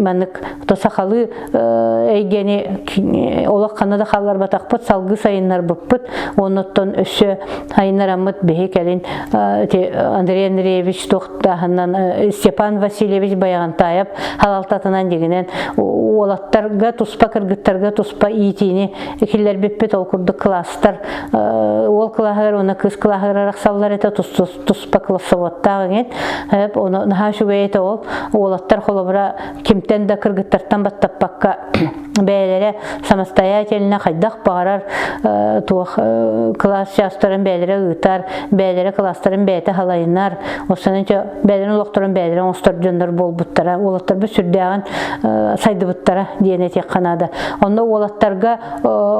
E: манык тосахалы эйгени олак канада халлар батакпыт салгы сайыннар быппыт оннотон өссө айыннар аммыт беги келин Андрей Андреевич тохтаханан Степан Васильевич Баягантаев халалтатынан дегенен олаттарга туспа кыргыттарга туспа иитини киллер биппет ол курдук класстар ол клахар она кыз клахар рахсаллар это туспа классоваттагын хеп оны нахашугейте ол олаттар холобра кимтен да кыргыттартан баттаппакка бәйләре самостоятельно хайдах барар тух класс частарын бәйләре үтар бәйләре класстарын бәйте халайыннар осынча бәйләрен локторын бәйләрен остырдындар болбуттара олаттар бу сүрдәгән сайдыбыттара диене тек канада онда олаттарга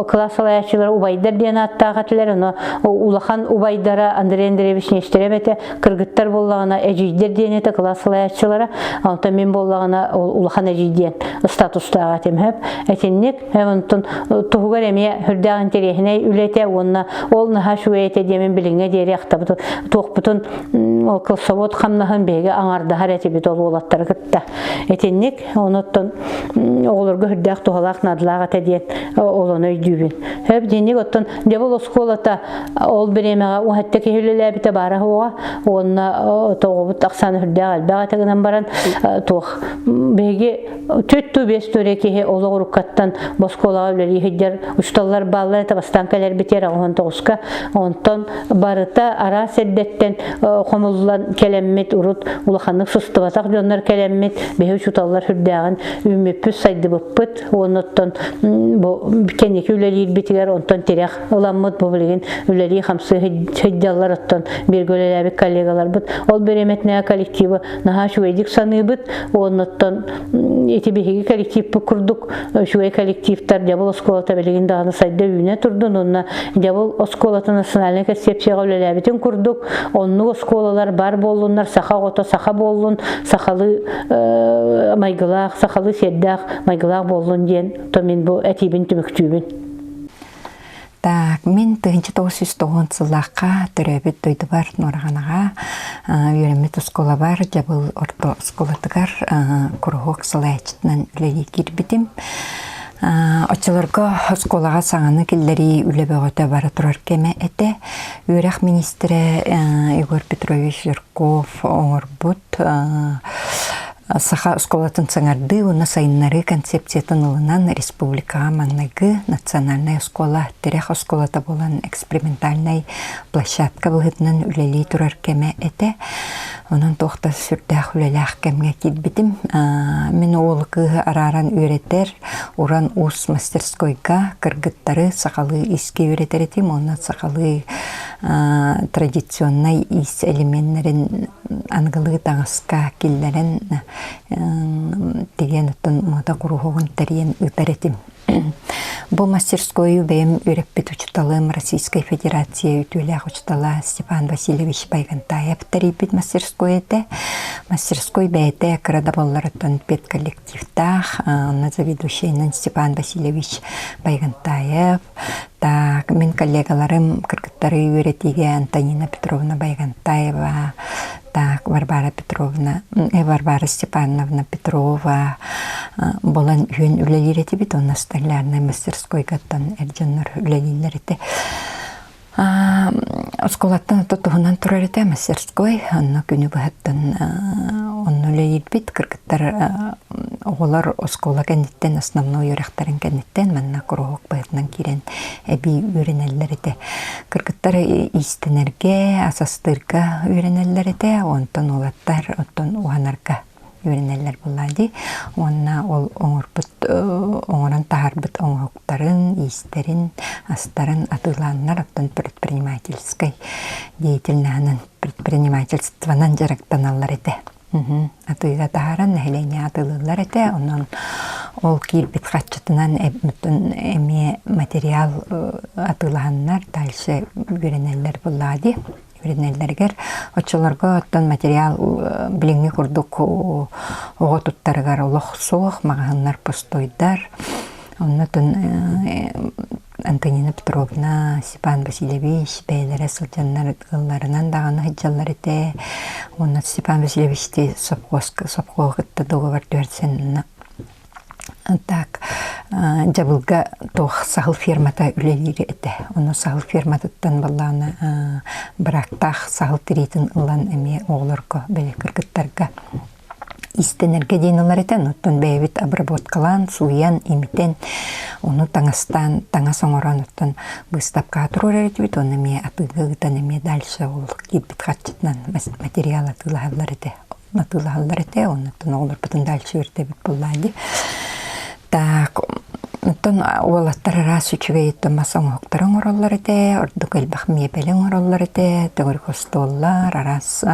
E: класс алаячылар убайдар диене аттагатылар оны улахан убайдара Андрей Андреевич нештеребете кыргыттар боллагына эжидер диене те класс алаячылары анда мен боллагына улахан эжиден статустагы темеп этинник хевантон тугар эме хүрдәгән терехне үлете онна ол нахашуете демен билиңе дерехта бу тохпутун ол кылсавот хамнахан беге аңарда харете бит ол олаттар кытта этинник оноттон оглорго хүрдәк тухалак надлага тедиет олоны үйдүбүн хеп денник оттон дебол школата ол беремега у хатта кехилеле бите бара хуга онна тогобут аксаны хүрдәк албага тегенен баран тох беге төттү бесtöреке ологуруккаттан босколага үлери хидер усталлар баллар табастанкалар битер он тоска онтон барыта ара седдеттен комуллан келеммит урут улаханнык сустубатак жоннор келеммит беһи чуталлар хүрдәгән үммеппүс сайды быппыт оноттон бу кенеки үлелир битигер онтон терек ыламмыт бу билген үлели хамсы хиддаллар оттон бергөлеләбек коллегалар бут ол береметне коллективы наха шуэдик саныбыт оноттон эти беһиги коллектив курдук шуэ коллективтар дебол школата билген дагы сайды үйне турдун онна дебол школата национальный концепцияга үлеләбитин курдук онну школалар бар болуннар саха гото саха болун сахалы майгылак сахалы седдак майгылак болун ден то мен бу этибин түмүктүбүн.
F: Так, мен 1909 жыллакка төрөбүт дойду бар Нораганага үйрөнмөт школа бар жабыл орто школатыгар кургок салаячтан үлели кирбитим. Очолорго школага саңаны киллери үлебөгөтө бара турар кеме эте үйрөх министре Егор Петрович Жирков оңорбут Саха школатын саңарды уна сайыннары концепциятын ылынан республикага маннагы национальная школа терех школата болан экспериментальный площадка быһытынан үлели турар кеме эте онун тохта сүрдәх үлеләх кемге китбитим мен олкы араран үйретер уран ус мастерскойга кыргыттары сакалы иске үйретеретим онна сакалы традиционный ис элементтерин ангылы таңыска киллерин деген мода кургогун терен үтеретим. Бу мастерскую бем үйрөппүт учталым Российской Федерации ütүләк учтала Степан Васильевич Байгантаев терипит мастерскойте. Мастерской бәйте кырада болларыттан пет коллективтах, на заведующийнен Степан Васильевич Байгантаев. Так, мен коллегаларым кыргыттары үйрөтиге Антонина Петровна Байгантаева, так, Варвара Степановна Петрова болан үйен үлелерети бит, онна столярный мастерской гаттан эрджоннор үлелелерети. Школаттан тотугунан турар эте мастерской, онна күнү быһаттан онна үлелер бит, кыргыттар оголар школа кенниттен, основной үйрөктарын кенниттен, манна кургок быһытынан кирен эби үйренеллерите. Кыргыттар истенерге, асастырга үйренеллерите, онтон олаттар, онтон уанарга үйренеллер буллади. Онна ол оңоран тахарбыт оңоктарын, истерин, астарын атыланнар оттон предпринимательской деятельнанын предпринимательствонан жарактаналлар эте. Атыга тааран нәһелене атылылар эте, онон ол кирбит хатчытынан эми материал атылганнар, дальше үйренелер буллади. Үйренелергер очолорго оттон материал билинги курдук ого туттарыгар олох соох маганнар постойдар. Оннотон Антонина Петровна, Степан Васильевич, бәйләре сылжаннар ылларынан дағаны хыджалар ете. Онна Степан Васильевичте сопқоғытты договор дөрсен. Так, жабылға тоқ сағыл фермата үлелері ете. Оны сағыл ферматыттан баланы бірақтақ сағыл тіретін ылан әме оғылырғы бәлі кіргіттарға. Истенерге дейіналар етен, оттон бәйбіт обработкалан, суян, имитен, оны таңастан, таңа соңыран оттон бұстапқа тұрыр әретібіт, оны ме атыгығыдан әме дальше ол кебіт қатчытынан материал атылағалар ете, оны оғылар бұтын дальше өртебіт болады. Так, оттон олаттар арас үчіге еттен масаң оқтарын оралар ете, ордық әлбақ мебелің оралар ете, төгір костоллар, арас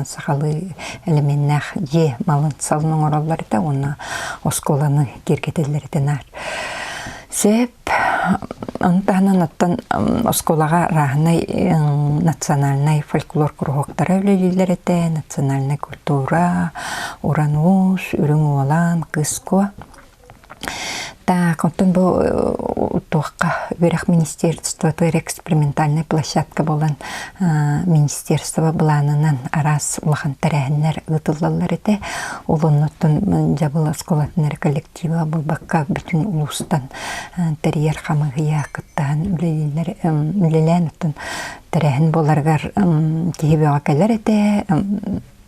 F: сақалы әлеменнәқ же малын салының оралар ете, оны осколаны кергетелер етенар. Сеп, онтағынан оттан осколаға рағынай национальный фольклор кұрғықтары өлелілер ете, национальный культура, уранус, үрің олан, кыско. Так, оттон бұл тоққа өрек министерство, экспериментальная площадка болан министерство бұланынан арас улахан тәрәхінлер ұтылалар еті. Олын оттон жабыл осколатынар коллектива бұл баққа бүтін ұлыстан тәрейер қамығыя қыттаған үлелен оттон тәрәхін боларғар кейбеға кәлер еті.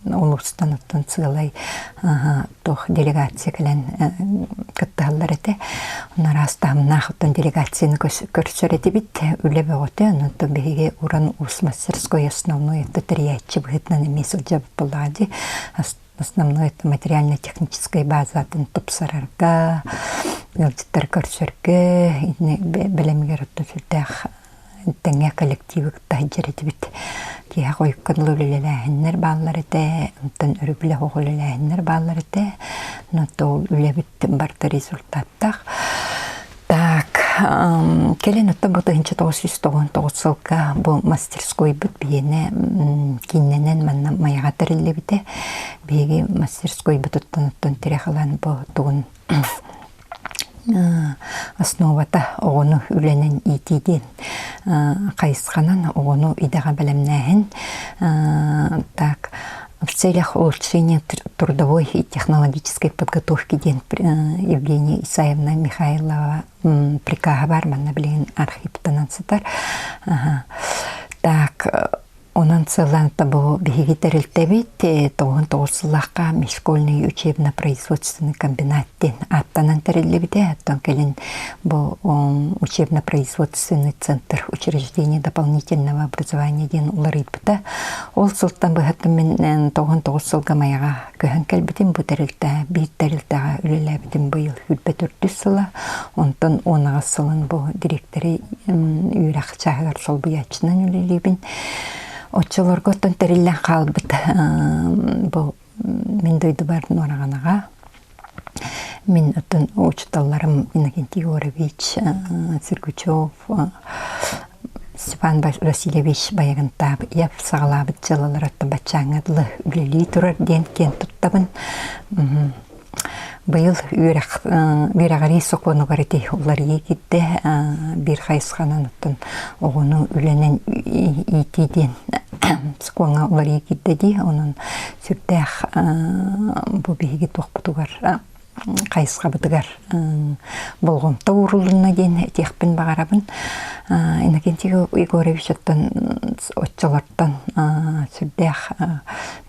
F: Улустан оттон сылай тох делегация кэлен кытталлар эте. Онар астамнах оттон делегацияны көрсөр эти бит үлебе готе, онтон беге уран ус мастерской основной это триячи бытнан эмес жаб боллади. Основной это материально-техническая база атын топсарарга, ылжыттар көрсөргө, белемгер оттон сүрдэх тәңе коллективы кыттахыджар эти бит. Тиha koyukkanlı ülelәһеннәр баллар ите, онтан өрүбле өлеләһеннәр баллар ите. Нотта ул үле биттем барты результаттах. Так, келен отта бу 1999 сылка бу мастерской бит биене кинненен манна маяга тереле бите. Биеге мастерской бит оттан терехалан бу тугун основата оғыны үленен итиден қайысқанан оғыны идаға білімнәхін. Так, в целях улучшения трудовой и технологической подготовки ден Евгения Исаевна Михайлова прикаға бар, манна білген архивтанан сатар. Так, онан сыланта бұл беги тәрілтәбет, 99-лаққа межшкольный учебно-производственный комбинаттен аттанан тәрілдебеде, аттан келін бұл учебно-производственный центр учреждения дополнительного образования ден улар ипіта. Ол сылттан бұғаттым мен 99 сылға маяға көхін кәлбетім бұл тәрілтә, бейт тәрілтәға үлеләбетім бұйыл үлбет 400 сыла, онтан онаға сылын бұл директоры үйрақ чағығар сол бұячынан үлелебін. Отчыларға оттан тәріллән қалбыт бұл мен дойды барын орағанаға. Мен оттан учталарым Иннокентий Егорович, Сергучев, Степан Васильевич баяғынтап, еп сағалабыт жылалар оттан бәтчаңыдлы үлелі тұрар ден кен тұттабын. Быйыл үйрағари соқуыны барыды олар егетті бір қайысқанан оттан оғыны үленен итиден соқуыңа олар егетті де, оның сүрдәқ бұл бейге тоқпытуғар қайысқа бұтығар болғымта ұрылына ден текпін бағарабын. Иннокентий Егорович оттан отчаларттан сүрдәқ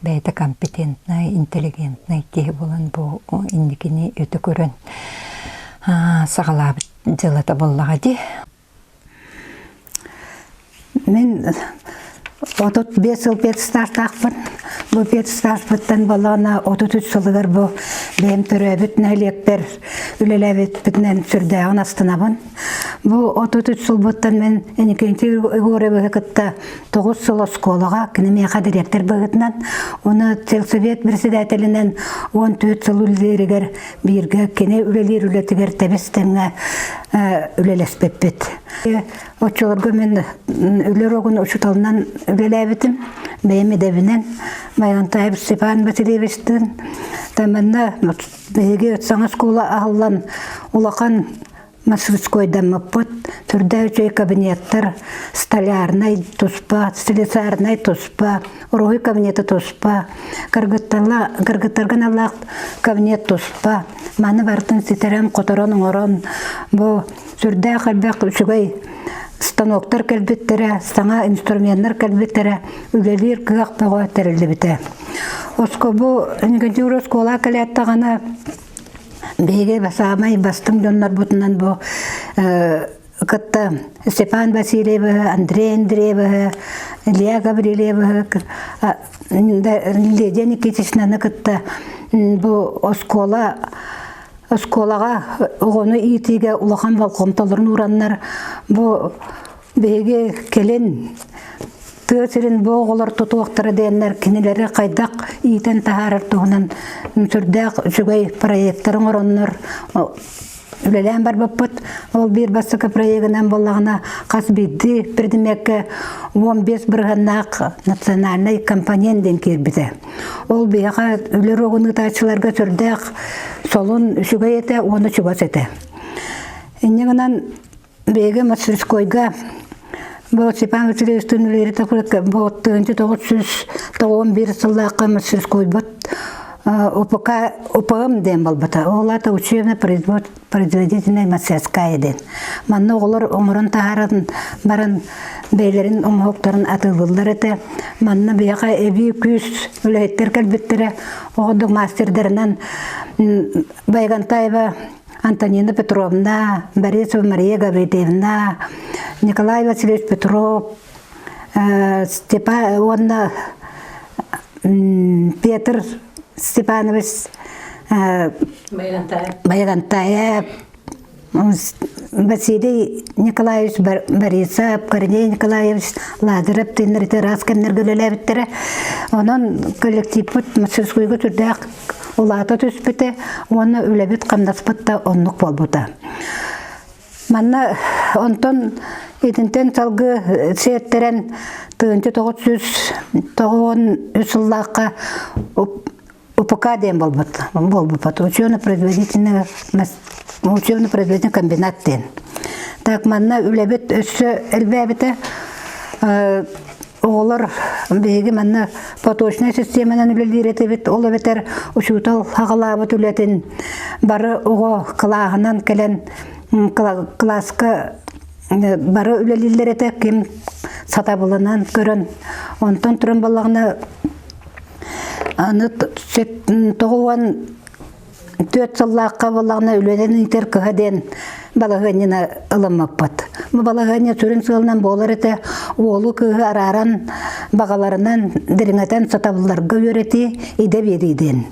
F: бәйді компетентный, интеллигентный тегі болан бұл индекені өті көрін сағалабы жылата боллаға де.
G: Мен отут 5 жыл педстартақпын. Бұл педстартпыттан балана 33 жылығыр бұл бем төрөбүт нәлектер үлелебит бүтнен сүрдәгән астынабын. Бу 33 сылбыттан мен энекенти горе быгытта 9 сыл осколага кинемия директор быгытнан, оны сельсовет председателинен 14 сыл үлдеригер бирге кине үлелер үлетигер тебестеңе үлелеспеппит. Очолорго мен үлерогун учуталынан үлелебитим. Бейми дебинен Байгантаев Степан Васильевичтин таманна беге саңа школа аллан улахан мастерскойдан маппот түрдә үчөй кабинеттер столярный туспа, слесарный туспа, урой кабинеты туспа, кыргыттарган аллах кабинет туспа, маны бартын ситерем которон оңорон бу түрдә халбак үчөй станоктар кәлбеттере, саңа инструменттар кәлбеттере, үлелер кыгак бага терелде бите. Оско бу энегенче школа калеттагана беге басамай бастым доннар бутунан бу кытта Степан Васильева, Андрей Андреева, Илья Гаврилева, Лидия Никитична кытта бу Осколага оғыны итиге улахан балқомталарын ураннар бу беге келен төөсерин боғылар тутуақтары дейінлер кенелері қайдақ итен тахарыр туғынан сүрдәк жүгей проекттарын ороннар үлелен бар баппыт ол бір басықы проектінен болағына қас бейді бірдімекке 15 бірғаннақ национальный компаниянден кербіді. Ол бейға үлер оғыны тачыларға сүрдәк солын жүгей еті, оны жүгас еті. Иннегінен бейге мастерскойға бұл Степан Васильевичтің үлері тақырыққа бұл 1911 сыллаққа мастерской бұд УПМ ден болбата. Олата учебно-производительная мастерская ден. Манны олар оңырын тағарын барын бейлерін омоқтарын атылғылдар еті. Манны бияға эби күз үләйттер кәлбеттері оғындық мастердерінен Байгантаева Антонина Петровна, Борисова Мария Гаврилевна, Николай Васильевич Петров, Петр Степанович Байгантаев, Василий Николаевич Борисов, Корней Николаевич Ладыров, тенерите расканнер гөлелебиттері. Онын коллективпыт мастерскойға түрдәк улата түспіті, оны үлебет қамдаспытта онлық болбыта. Манна онтон едінтен салғы сеттерен 1993 жыллаққа УПК ден болбыта. Учебно-производительный комбинат ден. Так манна үлебет өссі әлбәбіті оғылар бейгі манна поточный системанан үлелер етебет, ол өбетер ұшутал хағалабыт үлетін бары оғы қылағынан кәлен класска бары үлелер еті кем сатабылынан көрін. Онтан тұрын балағына тоғуан 4 сыллаққа балағына үлелерін итер күхаден балағанына ылыммақпат. Бұл балағаня сүрін сылынан болар еті олы күхі араран бағаларынан діріңетен сатабыларға өреті иде берейден.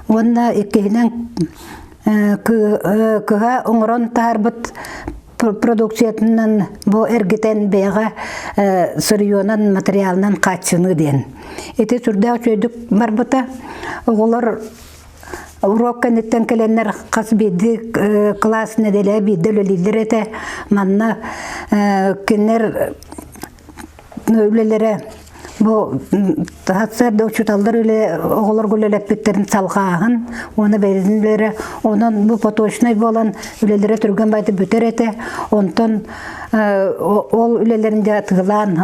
G: Онна еккейінен күхі оңырын тағарбыт продукциятынан бұл әргетен бейға сырионан материалынан қатшыны ден. Еті сүрді өшөйдік барбыта оғылар урок кәнеттен кәленнер қас бейді класс неделе бейді өлелер еті манна кеннер өлелері бұл қатсарды ұшыталдар оғылар көлелеп беттерін салғағын, оны бәйдіңлері, онын бұл поточный болан өлелері түрген байды бүтер еті, онтын ол өлелерінде атығылан,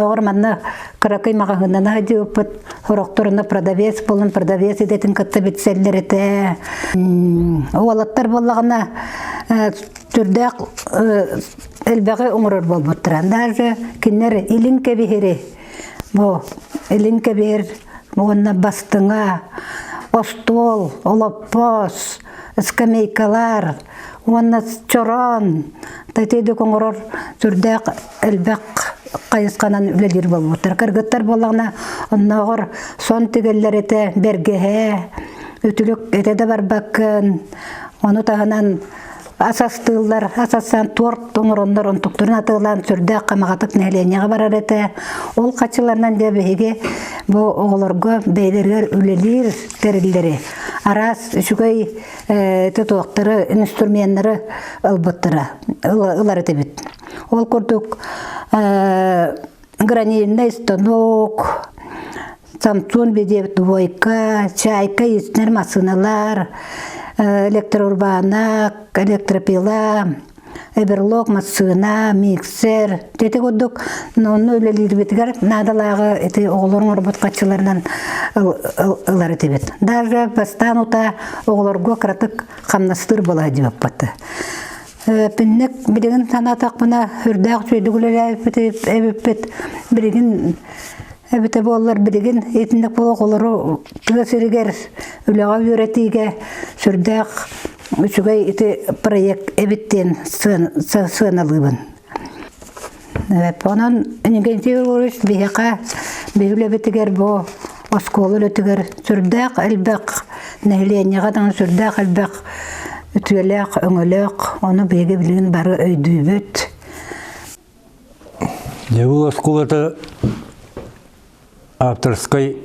G: оғыр манна қырақай мағағынан әді өпіт, ұрақтырыны продавец болын, продавец едетін қатты бетселер еті. Олаттар болағына түрдәк әлбәғі оңырыр бол бұттыран. Даже кеннер илін кәбігері, бұл илін кәбігер, оғына бастыңа, остол, олаппос, скамейкалар, оғына чорон, тәтейді оңырыр түрдәк әлбәқ қайысқанан үлелер бол бұттыр. Кіргіттар болағына оңағыр сон тегелер еті бергеге, Ütülük etede var bakın. Onu tahanan asastığlar, asassan tuart onuronlar ontukturun atılan sürde kamagatık nehlenyaga barar ete. Ol kaçılarından da bege bu oğulurga beylerger ülelir terilleri. Aras şugay tutuqtары, instrumentları ılbıttıra, ılar etebit. Ol kurduk granilный станок, Samsun bedep duvayka, çayka isner masınalar, elektrourbanak, elektropila, eberlok masına, mikser. Dete koyduk, onu öylelir bitger, nadalağı eti oğulların orbut kaçılarından ılar etebet. Даже bastan uta oğullarga kıratık kamnastır bola diyip battı. Pinnek bilgin sanatak buna hürdağ söydügüler evipet bilgin Ebite bollar bilgin etindek bol oğulları tügesiriger üleğe öğretige sürdağ üçüge eti proyekt ebitten sığınalığın. Evet, onun önügenci uğruş bihaka büyüle bitiger bu oskolu ötüger sürdağ elbek nehliyenyadan sürdağ elbek ütügelek, öngölek, onu bege bilgin barı öydübüt.
H: Bu oskolu Авторской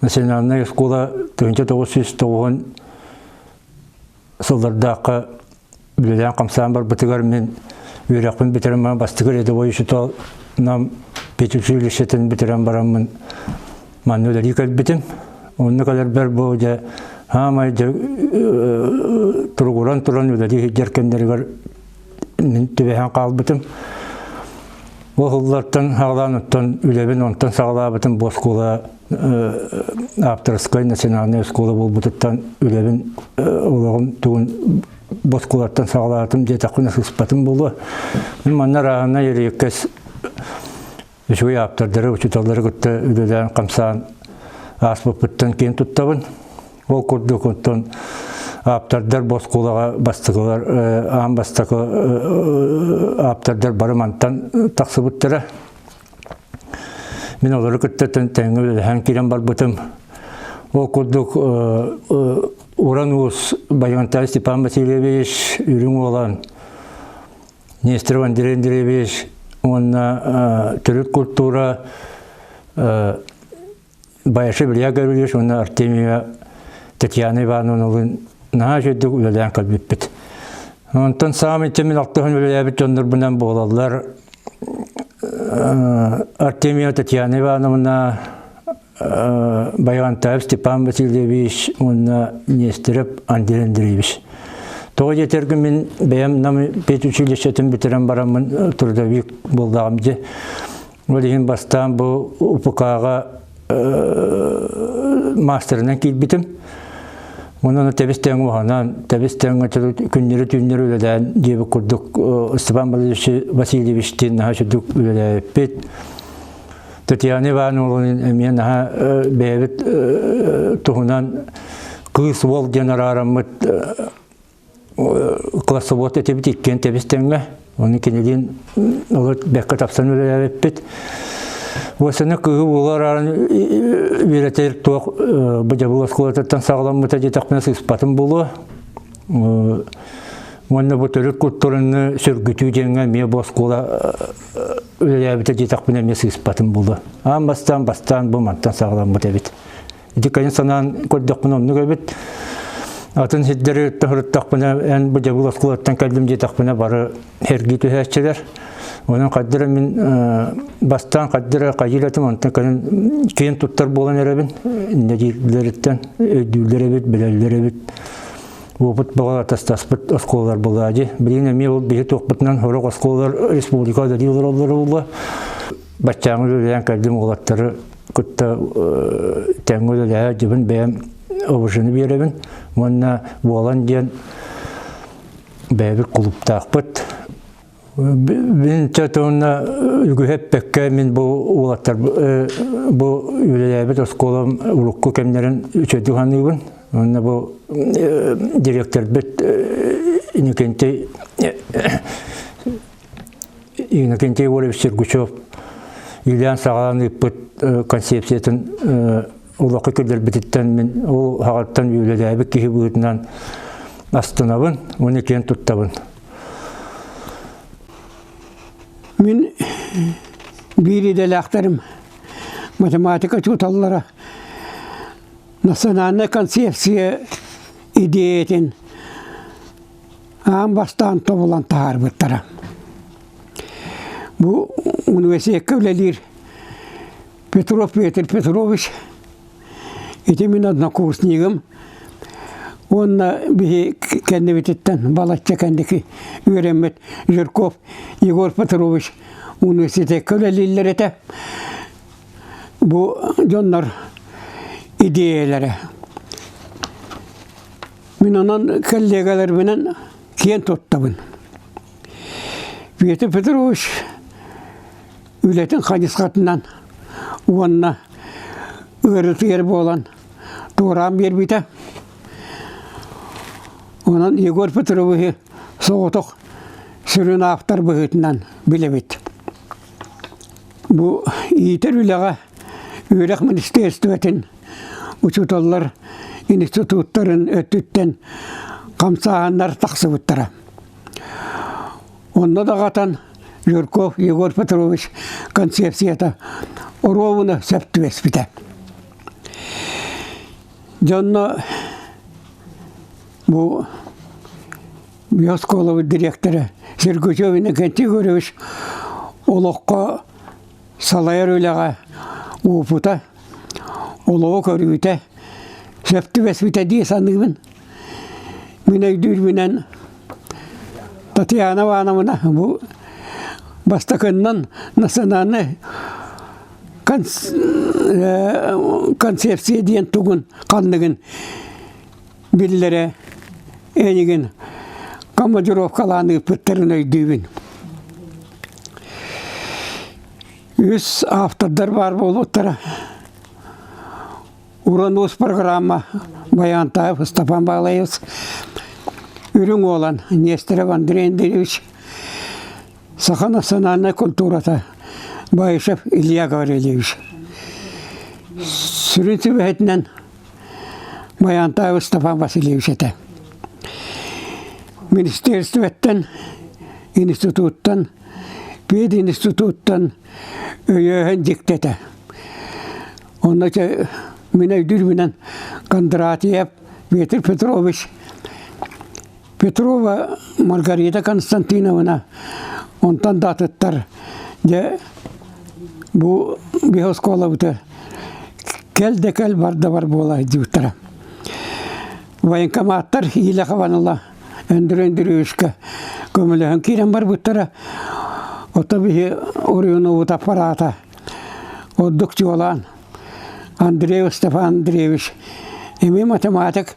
H: национальная школа 1909 сылдардаққа білелен қамсан бар бұтығар мен үйрақпен бітеріммен бастығыр еді ойы шутал нам петуші үлішетін бітерім барамын маннөлер екел бітім. Оны қалар бір бұл де хамай тұрғыран өлері жеркендергер түбехан қал бітім. Оğullardan hağlanıttan ülebin ondan sağlabıtın boskula Авторской национальная школа bol bututtan ülebin oğlağın tuğun boskulardan sağlabatım diye takına sıspatım bolu. Manlar ağına yeri yükkes şuyu aptardırı uçutalları gitti üleden kamsağın asbıpıttan keyin tuttabın. O kurduk ondan aptardar boskulağa bastıgılar, ağın bastıgı aptardar barımantan taksıbıttıra. Min oları kıttatın tengül hem kiren barbıtım. O kurduk Uranus Bayantay Stepan Vasilyevich ürün olan Nestor Andreyevich ona Türk kultura Bayaşı Bilyagovich ona Artemia Tatyana Ivanovna'nın Nahajıdık üleden kalbipit. Ondan sağımetimin altağın üleyabit onlar bundan boğuladılar. Artemia Tatyana Ivanovna, Bayantayev Stepan Vasilyevich, ona Nestor Andreyevich. Toğu yeter ki min benim namı pet училищетін bitiren baramın Trudovik boldağımcı. Öleyin bastan bu UPK'ga masterından kilbitim. Onun tebisten oğanan, tebisten günleri tünleri üleden gibi kurduk Stepan Vasilyevich'tin naha şuduk ülede pet. Tatyana Ivanovna'nın emiyen naha beyabit tuğunan kız vol generaramıt klassovot etebit ikken tebistenge. Onun kenedin olur bekka tapsan ülede pet. Осыны кығы олар үйретер тоқ бұжа бұл осколататтан сағаламыта жетақпына сыспатым болу. Оны бұл түрік күттіріні сүргіту женге ме бұл оскола өләбіті жетақпына ме сыспатым болу. Бастан бұл манттан сағаламыта бет. Едікайын санан көрдіқпін оны көбет. Атын сиддері тұғырыттақпына ән бұжа бұл осколаттан кәлдім жетақпына бары әргеті әшчелер. Onun kaddırı min bastan kaddırı kayılatım ondan kanın keyin tuttar bolan erebin necilleritten ödüllere bit belellere bit oput bağla tastaspıt oskolar bolacı birine mi ol bir tokputnan horok oskolar respublikada diyorlar oldu başçağın ölen kaldım olatları kutta tengöle cebin beğen oburjunu bir erebin ona bolan diyen bebek kulüp takpıt. Ben çatığına hep bekke min bu olatlar bu ülelebet oskolam ulukku kemlerin üçüncü hanıbın. Ona bu direktör bet inekente Voroviç Serguchov İlyan sağlanıp bu konsepsiyetin улақы келдер бітіттен мен ол хағаттан үйлеләбі кехі бұғытынан астынабын, оны кен тұттабын.
I: Мен бири делахтарым математика чуталлара национальная концепция идеятин бастан тобулан тағар бұттара. Бұл университетке үлелер Петров Петр Петрович ете мен однокурсникім. Онна бихи кәндебететтен балатча кәндеки үйремет Жирков Егор Петрович университетке үлелерлер ете. Бұл жоннар идеялары. Мен онан коллегалар менен кен тоттабын. Петр Петрович үлетін қадисқатынан онна ұрытыр болан турам бербейті. Онан Егор Петрович соғытық сүрін автар бұғытынан білебет. Бұл иетер үліға үйрек министерстветін учуталар институттарын өттіттен қамсағандар тақсы бұттара. Онда да қатан Жирков Егор Петрович концепцията оровыны сөпті беспіті. Жонна бұл биосколовый директоры Сергучев Иннокентий Гуревич олыққа салайыр өліға ұпыта, олығы көрүйті сөпті беспіті дей санығын. Мен өйдірменен Татьяна Ивановна бұл бастакыннан национальный концепция дейін тұғын қандығын білдері әнеген командировкаланы пүттерін өйдейбін. Үз автордар бар болуттары. Уранус программа Баянтаев, Степан Балаев, Үрің olan Нестеров Андрей Андреевич, Саха национальная культурата Байышев Илья Гаврилевич. Сүрінті бәйтінен Баянтаев Степан Васильевич еті. Министерстветтен, институттан, пед институттан өйөйін диктеті. Онда мен өйдірменен Кондратьев Петр Петрович, Петрова Маргарита Константиновна, онтан датыттар, бұл биоскола бұты кәл барда бар бола дейуттара. Военкоматтар хилі қаванылла өндір өшкі көміліғін керен бар бұттара. Ота бігі Орионовут аппарата, отдық жолан, Андреев Степан Андреевич, эми математик,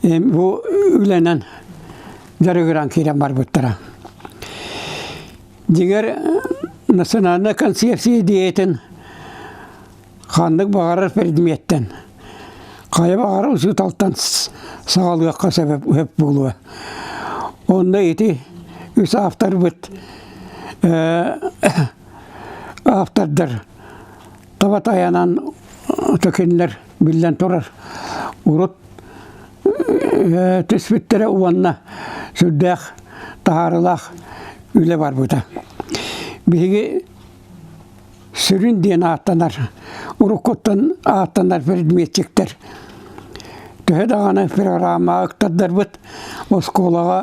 I: бұл үленен жарығыран керен бар бұттара. Дегер национальная концепция дейтін қандық бағарыр предметтен. Қай бағарыр ұсыталтан сағалғаққа сәбіп болуы. Онда еті үс автор бұт автордар табат аянан төкенлер білден тұрар. Урут түспіттері уанна сүрдәқ, тағарылақ үлі бар бұта. Бігі сүрін дейін аттанар, ұрыққыттан аттанар предметчіктер. Түхі дағаны программа ақтардар бұт, осколаға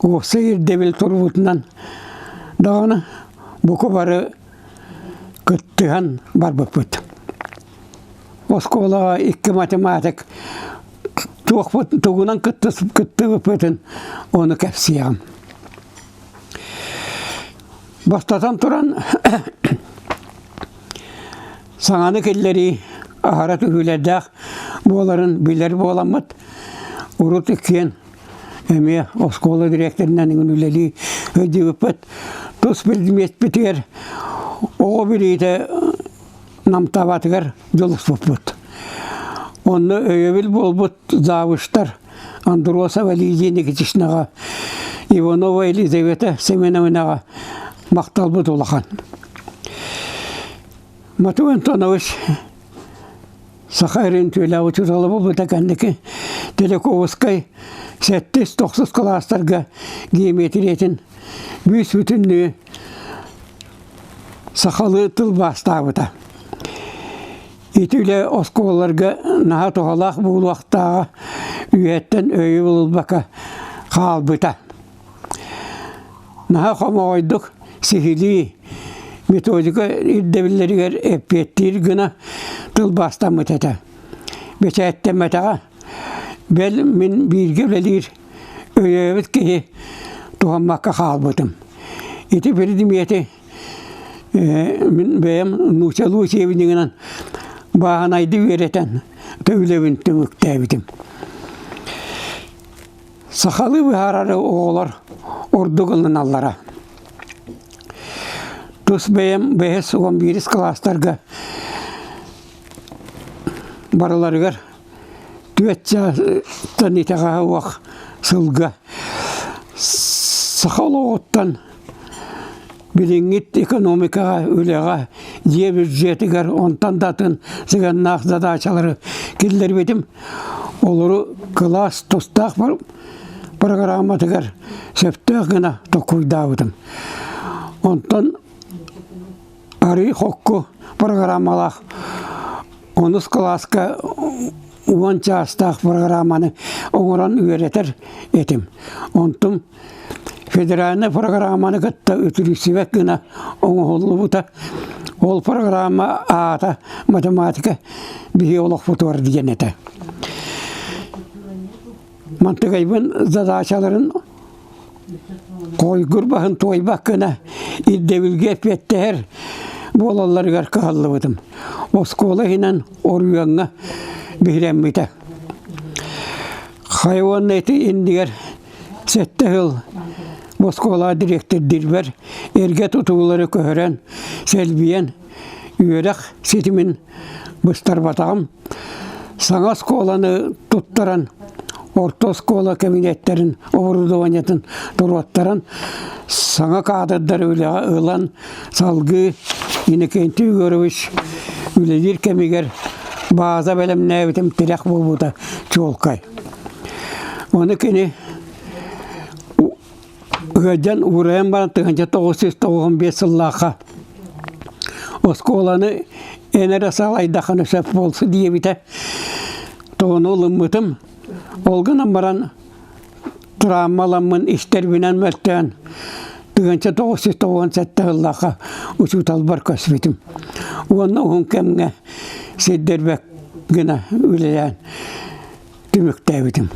I: осы ердебіл тұрбұтынан дағаны бұқы бары күттіған бар бұт. Осколаға 2 математик тұғынан күтті бұтын оны кәпсияғым. Бастатан тұран саңаны келлері ағарат үйлердәқ боларын білер боламыд. Урут үккен әме оскола директорынан үлелі өйді өппіт. Тұс білдімет бітер оғы бірейді намтабатығар жолыс бұппыт. Оны өйебіл болбыт завыштар Андроса Валидине кетішінаға Иванова Елизавета Семеновнаға мақтал бұд олақан. Мату Антонович Сахарин түйелі ұчыралы бұл бұтакандығы Телековскай 7-9 кластарға геометрiyетін бүйс бүтінні сақалы тыл бастабыта. Итүлі осколарға наға тоғалақ бұл уақыттағы үйеттен өйі болылбақа қалбыта. Наға қомағойдық сихили методика иддебілерігер әппеттер гына тыл бастамыт әті. Бәчәттемәтіға бәл мен бірге білер өйебіт кейі туғанмаққа қалбытым. Ити бірдім еті мен бәйім нұшалу севінігінен бағын айды веретен төвлебін түміктәбітім. Сақалы бұхарары оғылар ордығылын аллара. Тұс бәйім 5-11 кластарға барыларығар түәтчастан етеға уақ сылға. Сақалы оғыттан біліңгет экономикаға өлеға же бюджетігер онтан датын сыған нақзада ачалары келдер бетім. Олары класс тұстақ бар программатығар сөптіғ ғына тоқуйдабыдым. Онтан ары қоққы программалақ 10 класска 10 частақ программаны оңыран үйретер етім. Онтым федеральный программаны кытта өтірісівек гына оңғылы бұта. Ол программа ата математика биолог бұтуар деген еті. Мантығайбын задачаларын қойгүр бағын тойбақ гына иддевілге петтер болаларығар қалы бұдым. Оскола хинан оруянға бейрәммейті. Хайуан еті ендігер сәтті ғыл Москола директор дирбер, эрге тутулары көрен, селбиен, үйерек сетімен бұстар батағым. Саңа сколаны туттаран, орто скола кабинеттерін, оборудованиятын тұрваттаран, саңа қадырдар ылан, салғы, инекенті үйгөрівіш, үледер кемегер, база бәлем нәбітім тірек болбуда чолқай. Оны кені Гәден урайын баран 1995 жыллаға. Осколаны әнәрі салайдақаны сөп болсы дие біті. Тоғыны ұлымытым. Олғынан баран травмаламын іштербінен мөлттен. 1997 жыллаға ұшутал бар көсбетім. Оны оғын кәмге седдербек гіна үлелен түміктәбітім.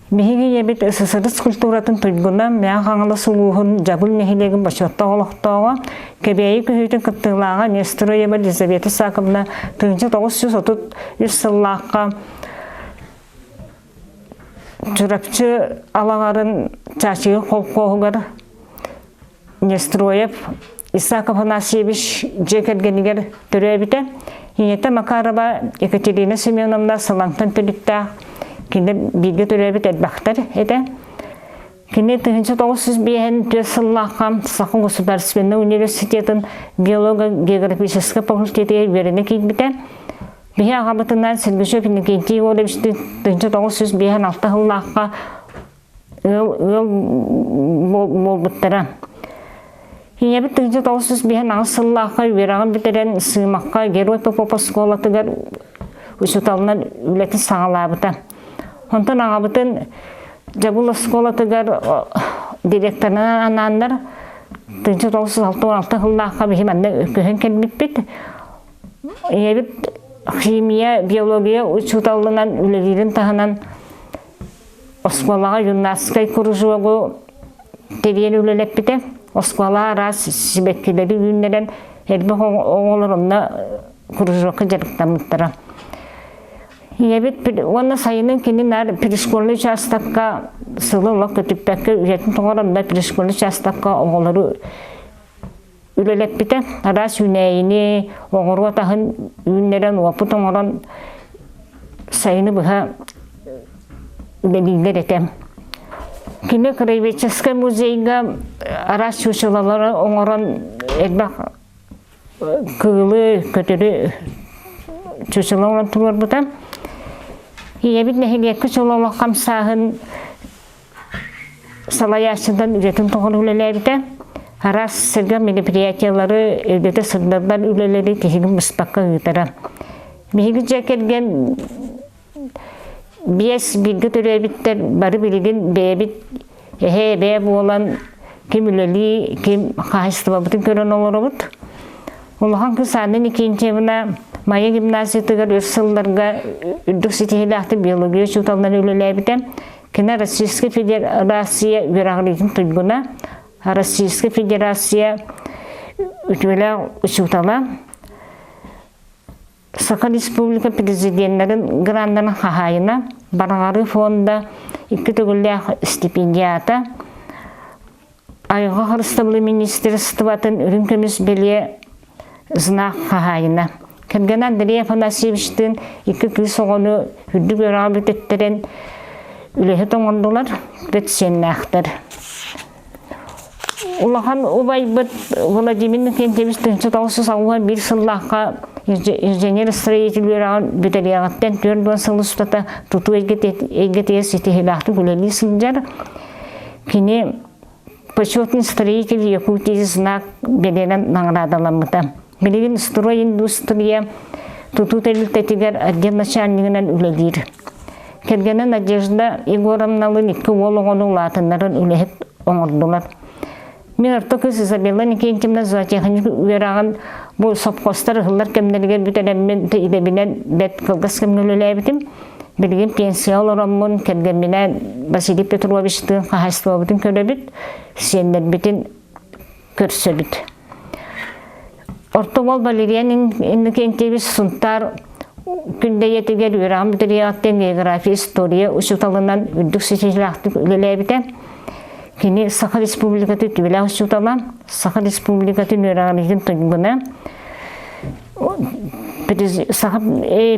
E: Мехиге ебет СССР культуратын түйгінен мәң қаңылы сұлуғын жабыл мехилегін башуатта олықтауға кәбейі көйдің күттіғылаға Нестро ебет Елизавета Сақымна 1930 сыллаққа жүрәпчі алағарын чашығы қол қоғығыр Нестроев Исаков Анасьевич жекергенігер түрі әбіті. Енеті Макарова Екатерина Семеновна сылаңтын түлікті Кинде билге төрөбүт элбактар эте. Кинде 1905 сыллакка Сахын государственный университетін биолого-географический факультетке берене кийбите. Бихе агабытынан Сергушев Иннокентий Олевичти 1906 сыллакка болбуттара. Хинебит 1905 сыллакка верагын битерен сыймакка Герой Попов школатыгар учуталынан үлетін саңалабыта. Онтан ағабытын жабыл школатыгар директорынан анандар 1966 жыллаққа беймәнді көйін келмеппет. Ебіт химия, биология учуталынан үлелерін тағынан Осколаға юннаскай күріжуағу терен үлелеппеті. Оскола арас сибеткелері үйінерен әлбі оғылырынна күріжуақы жарықтамыттыра. Ебет оны сайының кенін әр перешколы частаққа сылылық көтіппәкі үйетін тоғырында перешколы частаққа оғылыры үлелеп біті. Арас үнәйіне оғырға тағын үйінерен уапы тоңырын сайыны бұға үлелейлер етем. Кені Краеведческий музейға арас шушылалары оңырын әлбақ күйілі көтірі
J: çöçülü oturur bu da. Yebit nehiliyekki çololu kamsahın salayasından üretim toğunu ülelerde. Haras sırga meripiyatiyaları evdete sırdarlar üleleri kişinin mıspakka yutara. Mihigi cekergen biyes bilgi türebitter barı bilgin beyebit beyeb olan kim üleli kim kahistı bütün gören olur. Olahan kısanın ikinci evine Maya gimnaziyatı ırsıllarga ürdük sitihilahti biyologiya çutalları ülelebite kina Rossiyska Federasiya verağlıqın tuyguna Rossiyska Federasiya ütüle çutala Sakha Respublika prezidentlerin grantlarının hahayına Barğarı fonda 2 tügülle stipendiyata Ayığa Hırstabılı Ministeri Sıtıvatın ürünkümüz beliye zına hahayına Kergen Andrei Afanasyevich'tin 2 kız soğunu hüddük örağlık ettiren ülehi toğundular ve sennahtır. Ulahan Ubaybet Vladimir Kentevich'tin çıtağısı sağlığa bir sıllıqqa inžener stроитель verağın büteliyagattan törduan sıllı sütata tutu egeteye sitihilahты güleli sılcar. Kini почетный строитель Якутии знак беленен наградаланмыта. Билигин строй индустрия туту тәлілтәтігер отдел начальнигінен үлелер. Кергені Надежда Егоровналын 2 олығының латынларын үлехет оңырдылар. Мен артық Изабелла Никентьевна зоотехник верағын бұл совхозтар ғылар кемдерге бүтәлеммен идебінен бәт қылғыз кемнелелі бітім. Білген пенсия олырамын кергенменен Василий Петровичтің қағайсты обытын көрі біт, сендер бітін көрсі біт. Ортовол Валерияның Никентьевич сұнтар күнде етігер өрағын бүтірияқтен география, история ұшыталынан үрдік сетежілақтық үлелі біті. Kini Sakha Respublikası tübela uçutalan Sakha Respublikası nörağınızın tübüne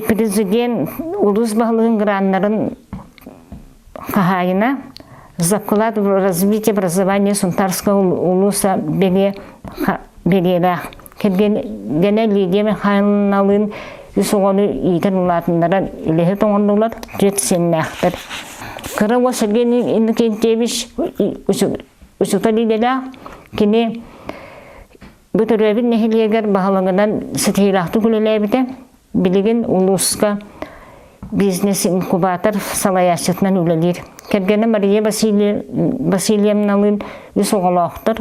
J: Prezident Ulus Bağlığın granların kahayına Zakulat развития образования Сунтарского улуса белелах. Gene Lidiyeme Haynalı'nın soğunu iyiden ulatınlara ilehir toğundular tüyetsenlahdır. Kıra Sergey Nikentьевич uçutalidelah kini bu türevin nehiliyeger bağlanılan setihilahtı gülelebide biligin uluska biznes inkubator salayaşıtından ülelir. Kergene Maria Vasilyevna'nın soğulahtır.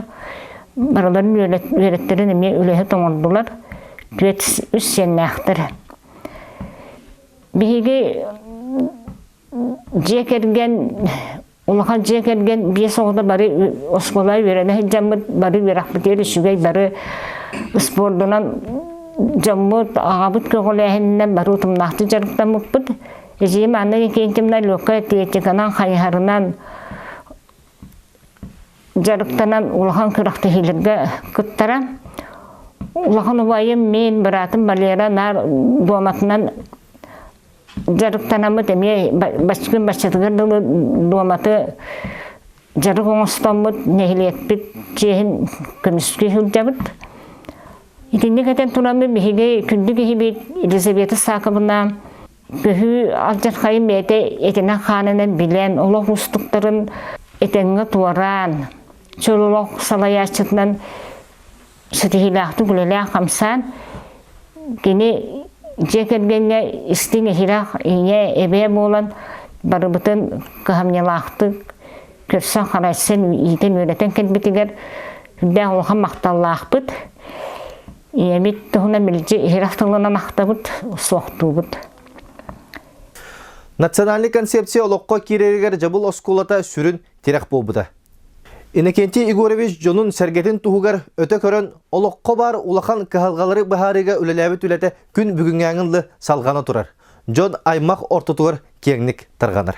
J: Baraların öğretleri nemiye ülehe toğundular. Tüyet üssenlahtır. Bihigi Cekergen, ulakan cekergen bir soğuda bari oskolay verene camut bari verakbeteri şügey bari spordunan camut ağabut köğülehinden bari utumnahtı jarıkta mukbud. Ejiyem anna kentimna loka tiyetikanan hayharınan jarıktanan ulakan kıraktı hilirge kıttara. Ulakan ubayım men biratım balera nar doğmatından Jarıktanamı demeye başkın başlatıgır doğmatı jarık oğustamıd nehiliyet bit cehin kümüskü hüljabıd. İtinlik eten turamı bihige kündük ehibit Elizabeth sakabına köhü alcar kayım ete etine khanını bilen olaq ustukların etenge tuaran çololaq salayaçıtından setihilahtı gülelea kamsan kini Cekergenle istinge hirak iye ebe bolan barıbıtın kıhamnyalahtı körsen karaysen iyiden öğreten kelbetiger hüdde olğan maqtallaqbıt iyemit tuhuna bilce hiraktılığına maqtabıt soğuktubıt.
A: Naциональный концепция олоққа керерігер жабыл осколата сүрін терек болбыда. Иннокентий Игоревич Жонун сәргетін туғығар өте көрін олыққа бар улахан кахалғалары бағарыға үлеләбі түләті күн бүгін аңылы салғаны тұрар. Жон аймақ ортотуғар кеңнік тарғаныр.